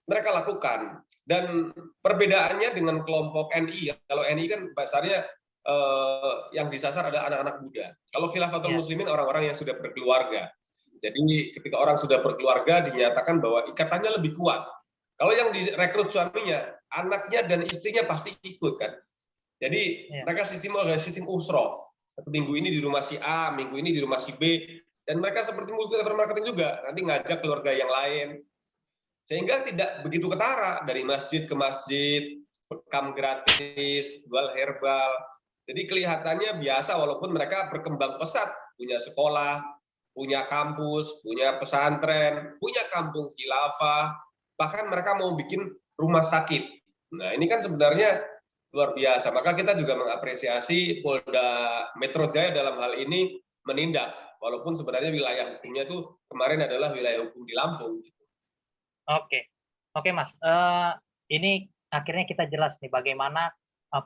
mereka lakukan. Dan perbedaannya dengan kelompok NI, kalau NI kan dasarnya yang disasar ada anak-anak muda. Kalau Khilafatul Muslimin orang-orang yang sudah berkeluarga. Jadi ketika orang sudah berkeluarga dinyatakan bahwa ikatannya lebih kuat. Kalau yang direkrut suaminya, anaknya dan istrinya pasti ikut kan. Jadi mereka sistem usroh. Minggu ini di rumah si A, minggu ini di rumah si B, dan mereka seperti multi level marketing juga. Nanti ngajak keluarga yang lain. Sehingga tidak begitu ketara dari masjid ke masjid, bekam gratis, jual herbal. Jadi kelihatannya biasa walaupun mereka berkembang pesat, punya sekolah, punya kampus, punya pesantren, punya kampung khilafah, bahkan mereka mau bikin rumah sakit. Nah, ini kan sebenarnya luar biasa. Maka kita juga mengapresiasi Polda Metro Jaya dalam hal ini menindak, walaupun sebenarnya wilayah hukumnya itu kemarin adalah wilayah hukum di Lampung. Oke Mas. Ini akhirnya kita jelas nih bagaimana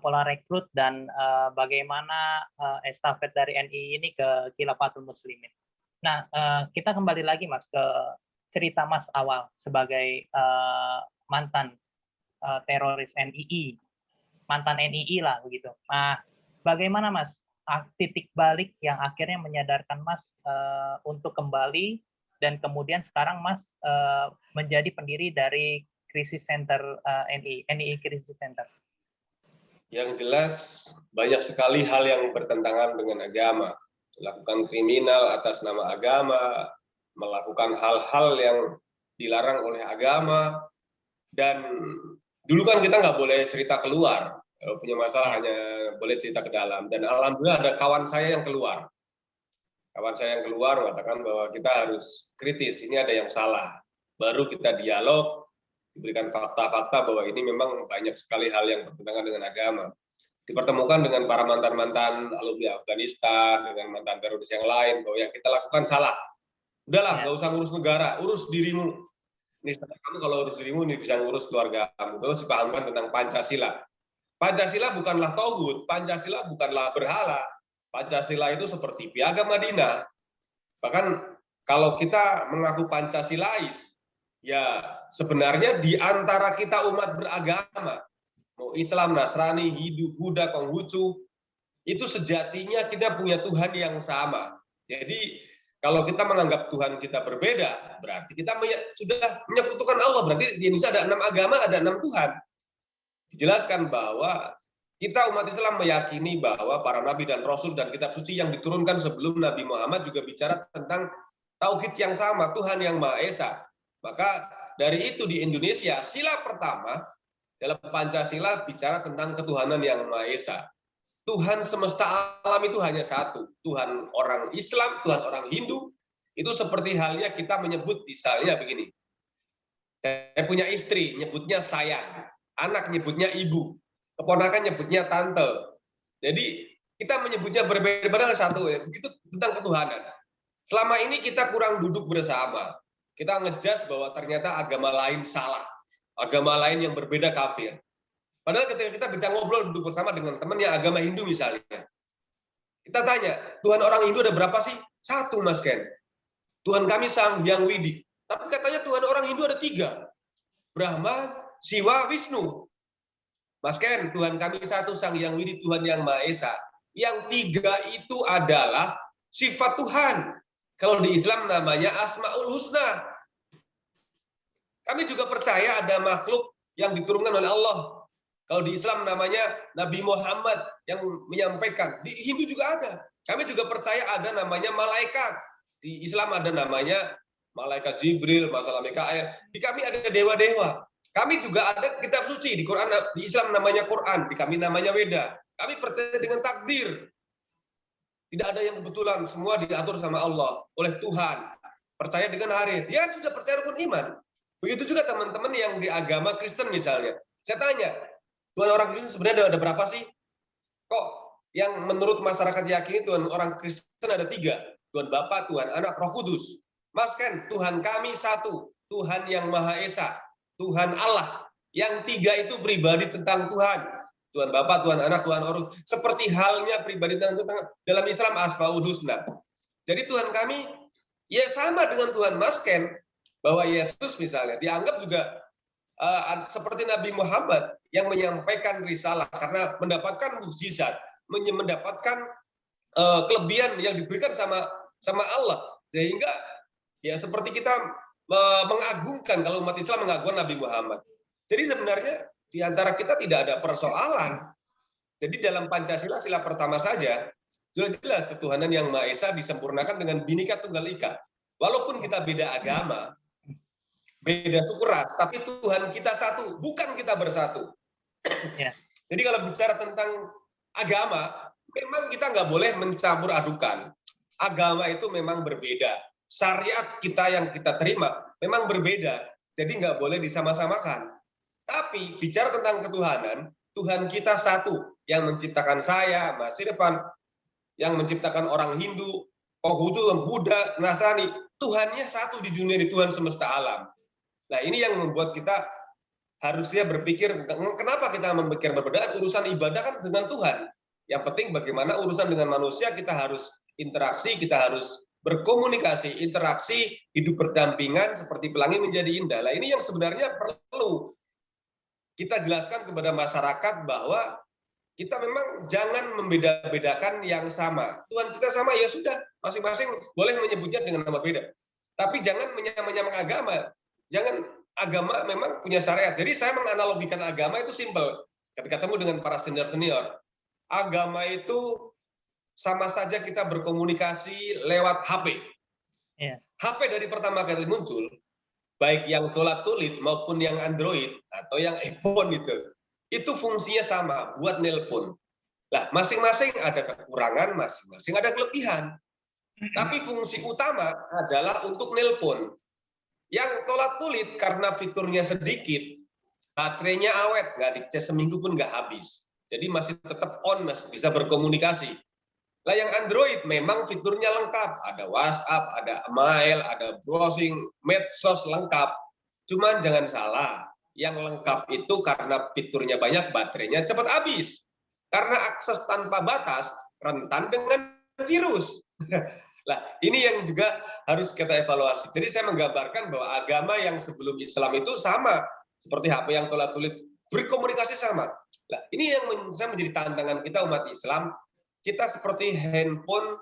pola rekrut dan bagaimana estafet dari NII ini ke Khilafatul Muslimin. Nah, kita kembali lagi Mas ke cerita Mas awal sebagai mantan teroris NII, mantan NII lah begitu. Nah, bagaimana Mas titik balik yang akhirnya menyadarkan Mas untuk kembali dan kemudian sekarang Mas menjadi pendiri dari Crisis Center NII Crisis Center? Yang jelas banyak sekali hal yang bertentangan dengan agama, melakukan kriminal atas nama agama, melakukan hal-hal yang dilarang oleh agama, dan dulu kan kita nggak boleh cerita keluar, kalau punya masalah hanya boleh cerita ke dalam, dan alhamdulillah ada kawan saya yang keluar. Kawan saya yang keluar mengatakan bahwa kita harus kritis, ini ada yang salah. Baru kita dialog, diberikan fakta-fakta bahwa ini memang banyak sekali hal yang bertentangan dengan agama. Dipertemukan dengan para mantan-mantan alumni Afghanistan, dengan mantan teroris yang lain, bahwa yang kita lakukan salah. Udahlah, nggak usah ngurus negara, urus dirimu. Ini kamu kalau urus dirimu, ini bisa ngurus keluarga kamu. Terus dipahamkan tentang Pancasila. Pancasila bukanlah tauhid, Pancasila bukanlah berhala. Pancasila itu seperti Piagam Madinah. Bahkan kalau kita mengaku Pancasilais, ya sebenarnya di antara kita umat beragama, mau Islam, Nasrani, Hindu, Buddha, Konghucu, itu sejatinya kita punya Tuhan yang sama. Jadi kalau kita menganggap Tuhan kita berbeda, berarti kita sudah menyekutukan Allah. Berarti di Indonesia ada 6 agama, ada 6 Tuhan. Dijelaskan bahwa kita umat Islam meyakini bahwa para nabi dan rasul dan kitab suci yang diturunkan sebelum Nabi Muhammad juga bicara tentang tauhid yang sama, Tuhan yang Maha Esa. Maka dari itu di Indonesia, sila pertama dalam Pancasila bicara tentang ketuhanan yang Maha Esa. Tuhan semesta alam itu hanya satu. Tuhan orang Islam, Tuhan orang Hindu, itu seperti halnya kita menyebut misalnya begini. Saya punya istri, nyebutnya sayang. Anak nyebutnya ibu. Keponakan nyebutnya tante. Jadi kita menyebutnya berbeda, padahal satu. Begitu tentang ketuhanan. Selama ini kita kurang duduk bersama. Kita ngejudge bahwa ternyata agama lain salah. Agama lain yang berbeda kafir. Padahal ketika kita bisa ngobrol duduk bersama dengan teman yang agama Hindu misalnya. Kita tanya, Tuhan orang Hindu ada berapa sih? Satu, Mas Ken. Tuhan kami Sang Hyang Widi. Tapi katanya Tuhan orang Hindu ada 3. Brahma, Siwa, Wisnu. Mas Ken, Tuhan kami satu, Sang Hyang Widi, Tuhan yang Maha Esa. Yang 3 itu adalah sifat Tuhan. Kalau di Islam namanya Asmaul Husna. Kami juga percaya ada makhluk yang diturunkan oleh Allah. Kalau di Islam namanya Nabi Muhammad yang menyampaikan. Di Hindu juga ada. Kami juga percaya ada namanya malaikat. Di Islam ada namanya malaikat Jibril, masalah Mikael. Di kami ada dewa-dewa. Kami juga ada kitab suci. Di Quran, di Islam namanya Quran. Di kami namanya Weda. Kami percaya dengan takdir. Tidak ada yang kebetulan. Semua diatur sama Allah. Oleh Tuhan. Percaya dengan hari. Dia sudah percaya rukun iman. Begitu juga teman-teman yang di agama Kristen misalnya. Saya tanya, Tuhan orang Kristen sebenarnya ada berapa sih? Kok yang menurut masyarakat yakini Tuhan orang Kristen ada 3. Tuhan Bapa, Tuhan Anak, Roh Kudus. Mas Ken, Tuhan kami satu. Tuhan yang Maha Esa. Tuhan Allah. Yang 3 itu pribadi tentang Tuhan. Tuhan Bapa, Tuhan Anak, Tuhan Roh. Seperti halnya pribadi tentang dalam Islam Asmaul Husna. Jadi Tuhan kami ya sama dengan Tuhan Mas Ken. Bahwa Yesus misalnya dianggap juga seperti Nabi Muhammad yang menyampaikan risalah karena mendapatkan mukjizat, mendapatkan kelebihan yang diberikan sama Allah, sehingga ya seperti kita mengagungkan, kalau umat Islam mengagungkan Nabi Muhammad. Jadi sebenarnya di antara kita tidak ada persoalan. Jadi dalam Pancasila sila pertama saja sudah jelas ketuhanan yang Maha Esa disempurnakan dengan Bhinneka Tunggal Ika. Walaupun kita beda agama, beda suku ras, tapi Tuhan kita satu, bukan kita bersatu. Ya. Jadi kalau bicara tentang agama, memang kita nggak boleh mencampur adukan. Agama itu memang berbeda. Syariat kita yang kita terima memang berbeda. Jadi nggak boleh disama-samakan. Tapi bicara tentang ketuhanan, Tuhan kita satu, yang menciptakan saya, Mas Irfan, yang menciptakan orang Hindu, Konghucu, Buddha, Nasrani, Tuhannya satu di dunia, di Tuhan semesta alam. Nah, ini yang membuat kita harusnya berpikir, kenapa kita memikir berbeda? Urusan ibadah kan dengan Tuhan. Yang penting bagaimana urusan dengan manusia, kita harus interaksi, kita harus berkomunikasi, interaksi, hidup berdampingan, seperti pelangi menjadi indah. Nah, ini yang sebenarnya perlu kita jelaskan kepada masyarakat bahwa kita memang jangan membeda-bedakan yang sama. Tuhan kita sama, ya sudah, masing-masing boleh menyebutnya dengan nama beda. Tapi jangan menyamakan agama. Jangan, agama memang punya syariat. Jadi saya menganalogikan agama itu simpel. Ketika ketemu dengan para senior-senior, agama itu sama saja kita berkomunikasi lewat HP. Yeah. HP dari pertama kali muncul, baik yang tulat-tulit maupun yang Android atau yang iPhone itu fungsinya sama, buat nelpon. Lah, masing-masing ada kekurangan, masing-masing ada kelebihan. Tapi fungsi utama adalah untuk nelpon. Yang tulat-tulit karena fiturnya sedikit, baterainya awet, nggak dicas seminggu pun nggak habis. Jadi masih tetap on, masih bisa berkomunikasi. Lah yang Android memang fiturnya lengkap, ada WhatsApp, ada email, ada browsing, medsos lengkap. Cuman jangan salah, yang lengkap itu karena fiturnya banyak, baterainya cepat habis. Karena akses tanpa batas, rentan dengan virus. Lah, ini yang juga harus kita evaluasi. Jadi saya menggambarkan bahwa agama yang sebelum Islam itu sama, seperti HP yang tulat-tulit, berkomunikasi sama. Lah, ini yang saya menjadi tantangan kita umat Islam. Kita seperti handphone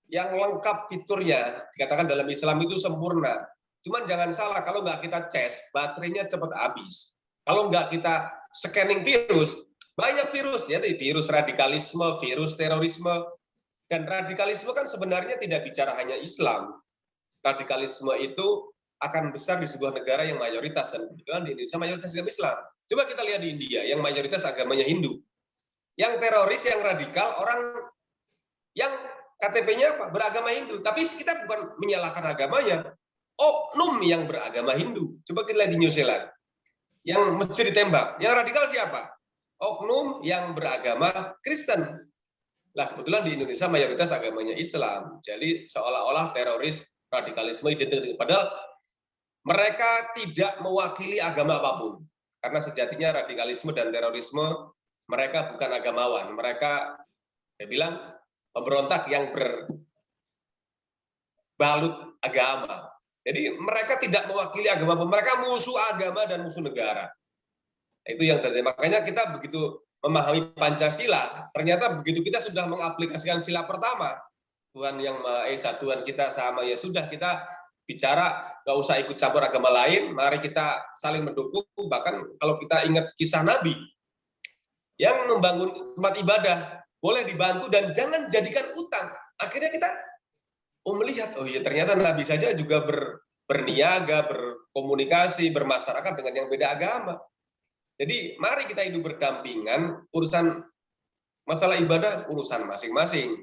yang lengkap fiturnya, dikatakan dalam Islam itu sempurna. Cuman jangan salah, kalau nggak kita cas, baterainya cepat habis. Kalau nggak kita scanning virus, banyak virus, ya, virus radikalisme, virus terorisme. Dan radikalisme kan sebenarnya tidak bicara hanya Islam. radikalisme itu akan besar di sebuah negara yang mayoritas, dan kebetulan di Indonesia mayoritas agama Islam. Coba kita lihat di India yang mayoritas agamanya Hindu. Yang teroris, yang radikal, orang yang KTP-nya apa? Beragama Hindu. Tapi kita bukan menyalahkan agamanya. Oknum yang beragama Hindu. Coba kita lihat di New Zealand. Yang mesti ditembak. Yang radikal siapa? Oknum yang beragama Kristen. Lah kebetulan di Indonesia mayoritas agamanya Islam. Jadi seolah-olah teroris, radikalisme identik. Padahal mereka tidak mewakili agama apapun. Karena sejatinya radikalisme dan terorisme mereka bukan agamawan. Mereka, saya bilang, pemberontak yang berbalut agama. Jadi mereka tidak mewakili agama, mereka musuh agama dan musuh negara. Itu yang terjadi. Makanya kita begitu memahami Pancasila, ternyata begitu kita sudah mengaplikasikan sila pertama, Tuhan Yang Maha Esa, Tuhan kita sama, ya sudah kita bicara, nggak usah ikut campur agama lain, mari kita saling mendukung. Bahkan kalau kita ingat kisah Nabi, yang membangun tempat ibadah, boleh dibantu dan jangan jadikan utang. Akhirnya kita melihat, oh iya ternyata Nabi saja juga berniaga, berkomunikasi, bermasyarakat dengan yang beda agama. Jadi mari kita hidup berdampingan, urusan masalah ibadah, urusan masing-masing.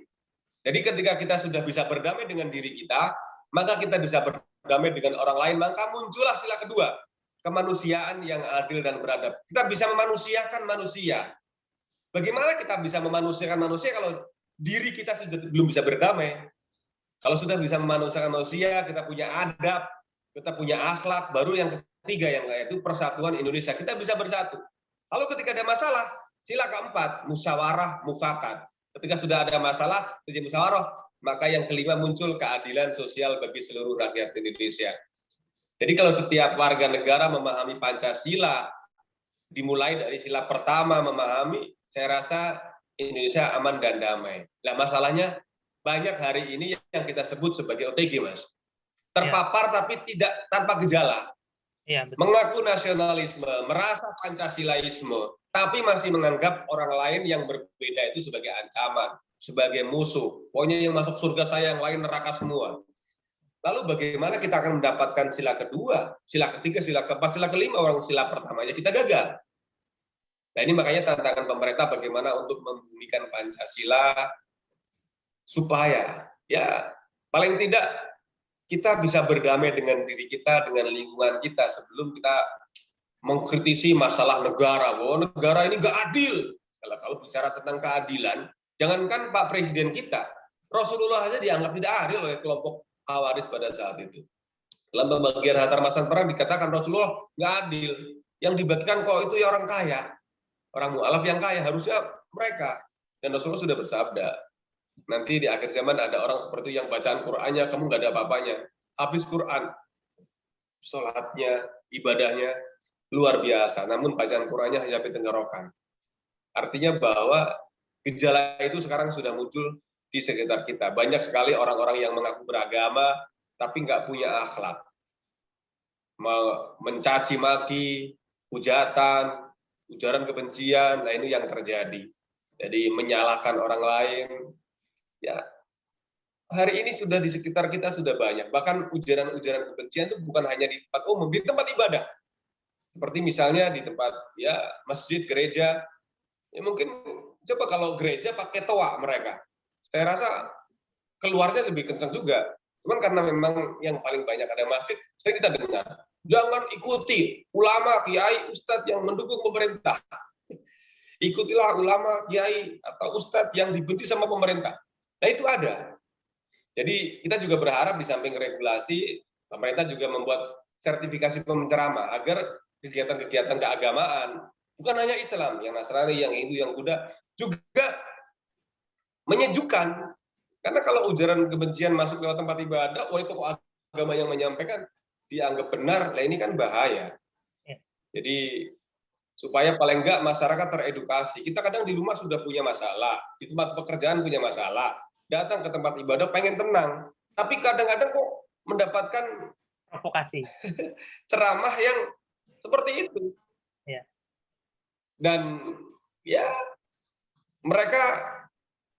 Jadi ketika kita sudah bisa berdamai dengan diri kita, maka kita bisa berdamai dengan orang lain, maka muncullah sila kedua, kemanusiaan yang adil dan beradab. Kita bisa memanusiakan manusia. Bagaimana kita bisa memanusiakan manusia kalau diri kita sudah belum bisa berdamai? Kalau sudah bisa memanusiakan manusia, kita punya adab, kita punya akhlak, baru yang ketiga yang yaitu persatuan Indonesia. Kita bisa bersatu. Lalu ketika ada masalah, sila keempat, musyawarah mufakat. Ketika sudah ada masalah, terjadi musyawarah, maka yang kelima muncul keadilan sosial bagi seluruh rakyat Indonesia. Jadi kalau setiap warga negara memahami Pancasila, dimulai dari sila pertama memahami, saya rasa Indonesia aman dan damai. Nah masalahnya banyak hari ini yang kita sebut sebagai OTG, Mas. Terpapar tapi tidak tanpa gejala. Ya, betul. Mengaku nasionalisme, merasa Pancasilaisme, tapi masih menganggap orang lain yang berbeda itu sebagai ancaman, sebagai musuh. Pokoknya yang masuk surga saya, yang lain neraka semua. Lalu bagaimana kita akan mendapatkan sila kedua, sila ketiga, sila keempat, sila kelima, orang sila pertamanya kita gagal. Nah ini makanya tantangan pemerintah bagaimana untuk membumikan Pancasila supaya ya paling tidak kita bisa berdamai dengan diri kita, dengan lingkungan kita sebelum kita mengkritisi masalah negara. Bahwa negara ini nggak adil. Kalau bicara tentang keadilan, jangankan Pak Presiden kita, Rasulullah saja dianggap tidak adil oleh kelompok Khawarij pada saat itu. Dalam pembagian harta rampasan perang dikatakan Rasulullah nggak adil. Yang dibagikan kok itu ya orang kaya. Orang mu'alaf yang kaya, harusnya mereka. Dan Rasulullah sudah bersabda, nanti di akhir zaman ada orang seperti yang bacaan Qur'annya, kamu nggak ada apa-apanya. Habis Qur'an, sholatnya, ibadahnya, luar biasa. Namun bacaan Qur'annya hanya tenggorokan. Artinya bahwa gejala itu sekarang sudah muncul di sekitar kita. Banyak sekali orang-orang yang mengaku beragama, tapi nggak punya akhlak. Mencaci maki, hujatan, ujaran kebencian, nah ini yang terjadi. Jadi menyalahkan orang lain, ya hari ini sudah di sekitar kita sudah banyak. Bahkan ujaran-ujaran kebencian itu bukan hanya di tempat umum, di tempat ibadah. Seperti misalnya di tempat ya masjid, gereja. Ya mungkin coba kalau gereja pakai toa mereka. Saya rasa keluarnya lebih kencang juga. Cuman karena memang yang paling banyak ada masjid, sering kita dengar, jangan ikuti ulama, kiai, ustadz yang mendukung pemerintah. Ikutilah ulama, kiai, atau ustadz yang dibenci sama pemerintah. Nah itu ada. Jadi kita juga berharap di samping regulasi, pemerintah juga membuat sertifikasi penceramah agar kegiatan-kegiatan keagamaan, bukan hanya Islam, yang Nasrani, yang Hindu, yang Buddha, juga menyejukkan. Karena kalau ujaran kebencian masuk lewat tempat ibadah, oleh tokoh agama yang menyampaikan, dianggap benar, nah ini kan bahaya. Jadi supaya paling enggak masyarakat teredukasi. Kita kadang di rumah sudah punya masalah, di tempat pekerjaan punya masalah, datang ke tempat ibadah pengen tenang, tapi kadang-kadang kok mendapatkan Provokasi. ceramah yang seperti itu. Ya. Dan ya mereka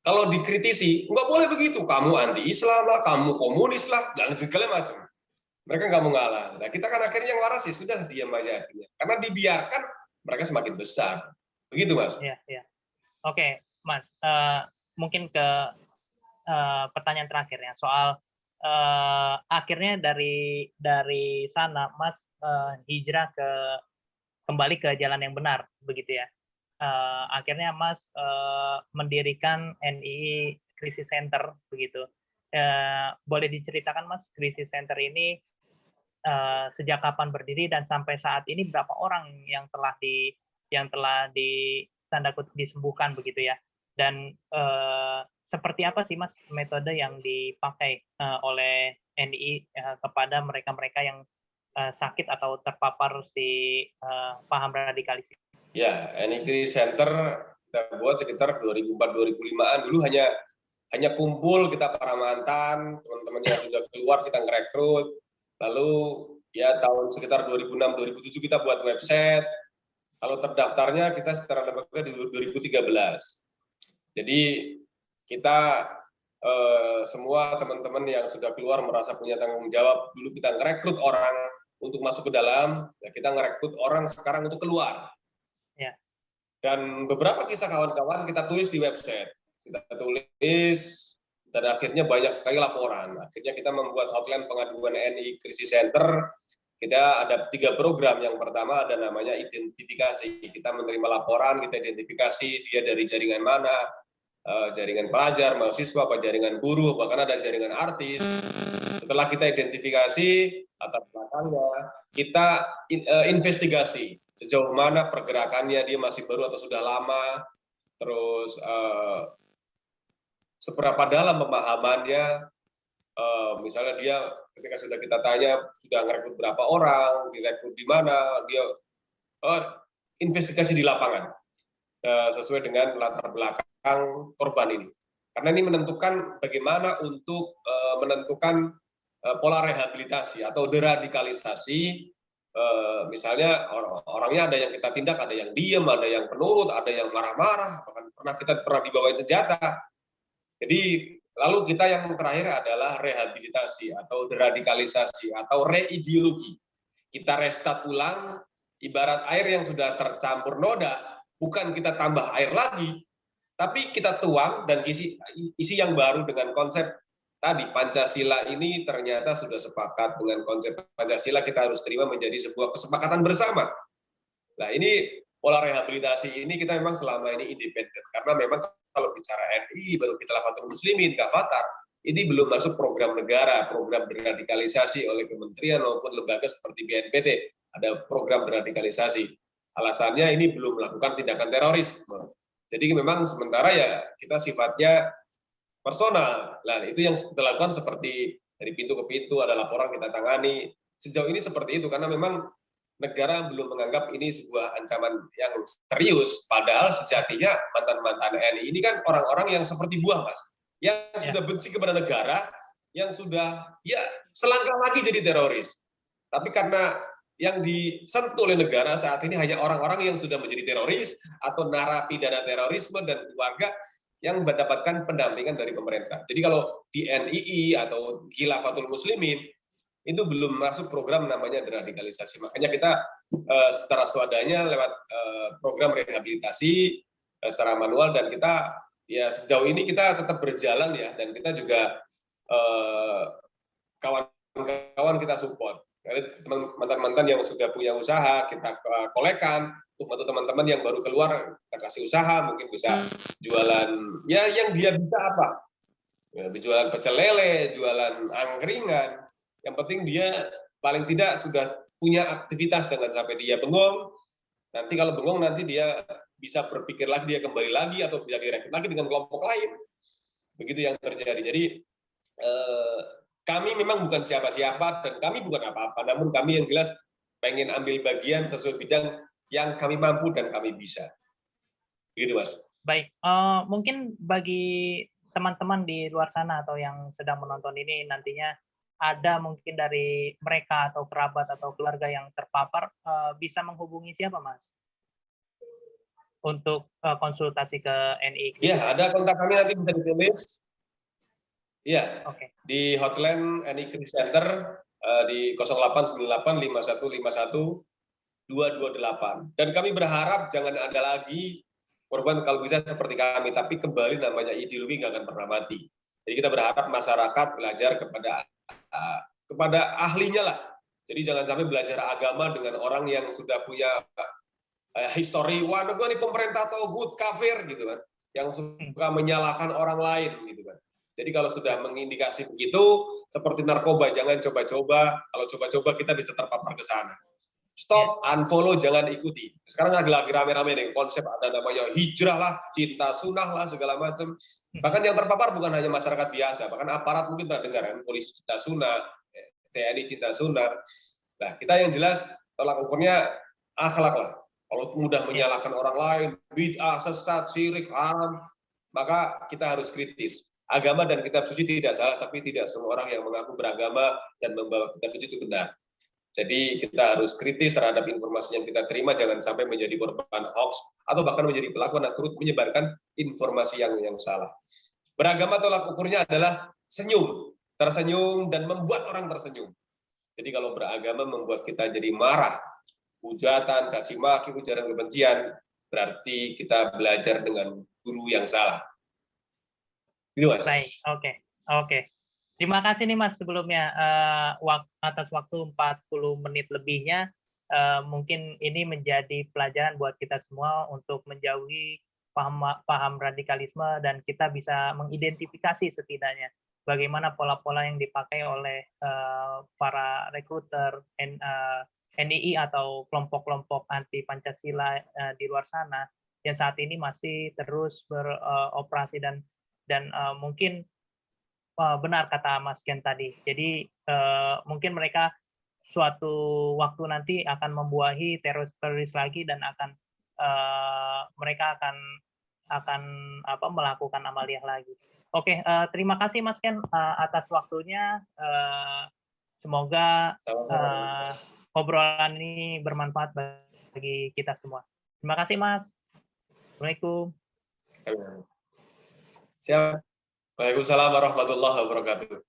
kalau dikritisi, nggak boleh begitu, kamu anti-Islam lah, kamu komunis lah, dan segala macam. Mereka nggak mau ngalah. Nah, kita kan akhirnya yang waras sih, sudah diam aja akhirnya. Karena dibiarkan, mereka semakin besar. Begitu, Mas. Iya, iya. Oke, Mas. Mungkin ke pertanyaan terakhir ya, soal akhirnya dari sana, Mas hijrah kembali ke jalan yang benar, begitu ya. Akhirnya Mas mendirikan NII Crisis Center, begitu. Boleh diceritakan, Mas, Crisis Center ini sejak kapan berdiri dan sampai saat ini berapa orang yang telah tanda kutip disembuhkan, begitu ya? Dan seperti apa sih, Mas, metode yang dipakai oleh NII kepada mereka-mereka yang sakit atau terpapar paham radikalis? Ya, NII Crisis Center kita buat sekitar 2004-2005-an. Dulu hanya kumpul kita para mantan, teman-teman yang sudah keluar kita ngerekrut. Lalu ya tahun sekitar 2006-2007 kita buat website. Kalau terdaftarnya kita secara lembaga di 2013. Jadi kita semua teman-teman yang sudah keluar merasa punya tanggung jawab. Dulu kita ngerekrut orang untuk masuk ke dalam, ya kita ngerekrut orang sekarang untuk keluar. Ya. Dan beberapa kisah kawan-kawan kita tulis di website. Kita tulis, dan akhirnya banyak sekali laporan. Akhirnya kita membuat hotline pengaduan NII Crisis Center. Kita ada 3 program. Yang pertama ada namanya identifikasi. Kita menerima laporan, kita identifikasi dia dari jaringan mana, jaringan pelajar, mahasiswa, apa jaringan guru, bahkan ada jaringan artis. Setelah kita identifikasi latar belakangnya, kita investigasi sejauh mana pergerakannya, dia masih baru atau sudah lama, terus seberapa dalam pemahamannya, misalnya dia ketika sudah kita tanya sudah ngerekrut berapa orang, direkrut di mana, dia investigasi di lapangan sesuai dengan latar belakang korban ini. Karena ini menentukan bagaimana untuk menentukan pola rehabilitasi atau deradikalisasi. Misalnya orangnya ada yang kita tindak, ada yang diem, ada yang penurut, ada yang marah-marah, bahkan pernah dibawain senjata. Jadi lalu kita yang terakhir adalah rehabilitasi atau deradikalisasi atau reideologi. Kita restart ulang, ibarat air yang sudah tercampur noda, bukan kita tambah air lagi, tapi kita tuang dan isi yang baru dengan konsep tadi. Pancasila ini ternyata sudah sepakat dengan konsep Pancasila, kita harus terima menjadi sebuah kesepakatan bersama. Nah, ini pola rehabilitasi ini kita memang selama ini independen, karena memang kalau bicara NII baru kita Khilafatul Muslimin, Ghafatar, ini belum masuk program negara, program deradikalisasi oleh kementerian maupun lembaga seperti BNPT, ada program deradikalisasi. Alasannya ini belum melakukan tindakan terorisme. Jadi memang sementara ya kita sifatnya personal. Nah, itu yang kita lakukan seperti dari pintu ke pintu, ada laporan kita tangani. Sejauh ini seperti itu, karena memang negara belum menganggap ini sebuah ancaman yang serius. Padahal sejatinya mantan-mantan NII ini kan orang-orang yang seperti buah, Mas. Yang sudah benci kepada negara, yang sudah ya selangkah lagi jadi teroris. Tapi karena yang disentuh oleh negara saat ini hanya orang-orang yang sudah menjadi teroris atau narapidana terorisme dan keluarga yang mendapatkan pendampingan dari pemerintah. Jadi kalau di NII atau Khilafatul Muslimin itu belum masuk program namanya deradikalisasi. Makanya kita secara swadanya lewat program rehabilitasi secara manual, dan kita ya sejauh ini kita tetap berjalan ya, dan kita juga kawan-kawan kita support. Mantan-mantan yang sudah punya usaha kita kolekan, untuk teman-teman yang baru keluar kita kasih usaha, mungkin bisa jualan ya yang dia bisa apa, ya, jualan pecel lele, jualan angkringan. Yang penting dia paling tidak sudah punya aktivitas, jangan sampai dia bengong. Nanti kalau bengong nanti dia bisa berpikir lagi, dia kembali lagi atau bisa direkrut lagi dengan kelompok lain. Begitu yang terjadi. Jadi kami memang bukan siapa-siapa dan kami bukan apa-apa, namun kami yang jelas pengen ambil bagian sesuai bidang yang kami mampu dan kami bisa. Begitu, Mas. Baik, mungkin bagi teman-teman di luar sana atau yang sedang menonton ini nantinya ada mungkin dari mereka atau kerabat atau keluarga yang terpapar, bisa menghubungi siapa, Mas? untuk konsultasi ke NI? Iya, ada kontak kami nanti bisa ditulis. Iya, Oke. di hotline NI Krisis Center di 089851512228. Dan kami berharap jangan ada lagi korban kalau bisa seperti kami, tapi kembali namanya ideologi nggak akan pernah mati. Jadi kita berharap masyarakat belajar kepada ahlinya lah. Jadi jangan sampai belajar agama dengan orang yang sudah punya histori, wah gue nih pemerintah togut, kafir gitu kan, yang suka menyalahkan orang lain gitu kan. Jadi kalau sudah mengindikasi begitu, seperti narkoba, jangan coba-coba. Kalau coba-coba kita bisa terpapar ke sana. Stop, unfollow, jangan ikuti. Sekarang lagi rame-rame nih konsep ada namanya hijrah lah, cinta sunnah lah, segala macam. Bahkan yang terpapar bukan hanya masyarakat biasa, bahkan aparat mungkin pernah dengar kan, polisi cinta sunnah, TNI cinta sunnah. Nah, kita yang jelas tolak ukurnya akhlak lah. Kalau mudah menyalahkan orang lain, bid'ah, sesat, syirik, haram, maka kita harus kritis. Agama dan kitab suci tidak salah, tapi tidak semua orang yang mengaku beragama dan membawa kitab suci itu benar. Jadi kita harus kritis terhadap informasi yang kita terima, jangan sampai menjadi korban hoax atau bahkan menjadi pelaku dan turut menyebarkan informasi yang salah. Beragama tolak ukurnya adalah senyum, tersenyum dan membuat orang tersenyum. Jadi kalau beragama membuat kita jadi marah, hujatan, caci maki, ujaran kebencian, berarti kita belajar dengan guru yang salah. Gitu, Mas. Baik, oke. Terima kasih nih Mas sebelumnya atas waktu 40 menit lebihnya. Mungkin ini menjadi pelajaran buat kita semua untuk menjauhi paham radikalisme dan kita bisa mengidentifikasi setidaknya bagaimana pola-pola yang dipakai oleh para rekruter NII atau kelompok-kelompok anti Pancasila di luar sana yang saat ini masih terus beroperasi dan mungkin benar kata Mas Ken tadi. Jadi mungkin mereka suatu waktu nanti akan membuahi teroris lagi dan mereka akan melakukan amaliyah lagi. Oke, terima kasih Mas Ken atas waktunya. Semoga obrolan ini bermanfaat bagi kita semua. Terima kasih Mas. Assalamualaikum. Siap. Waalaikumsalam warahmatullahi wabarakatuh.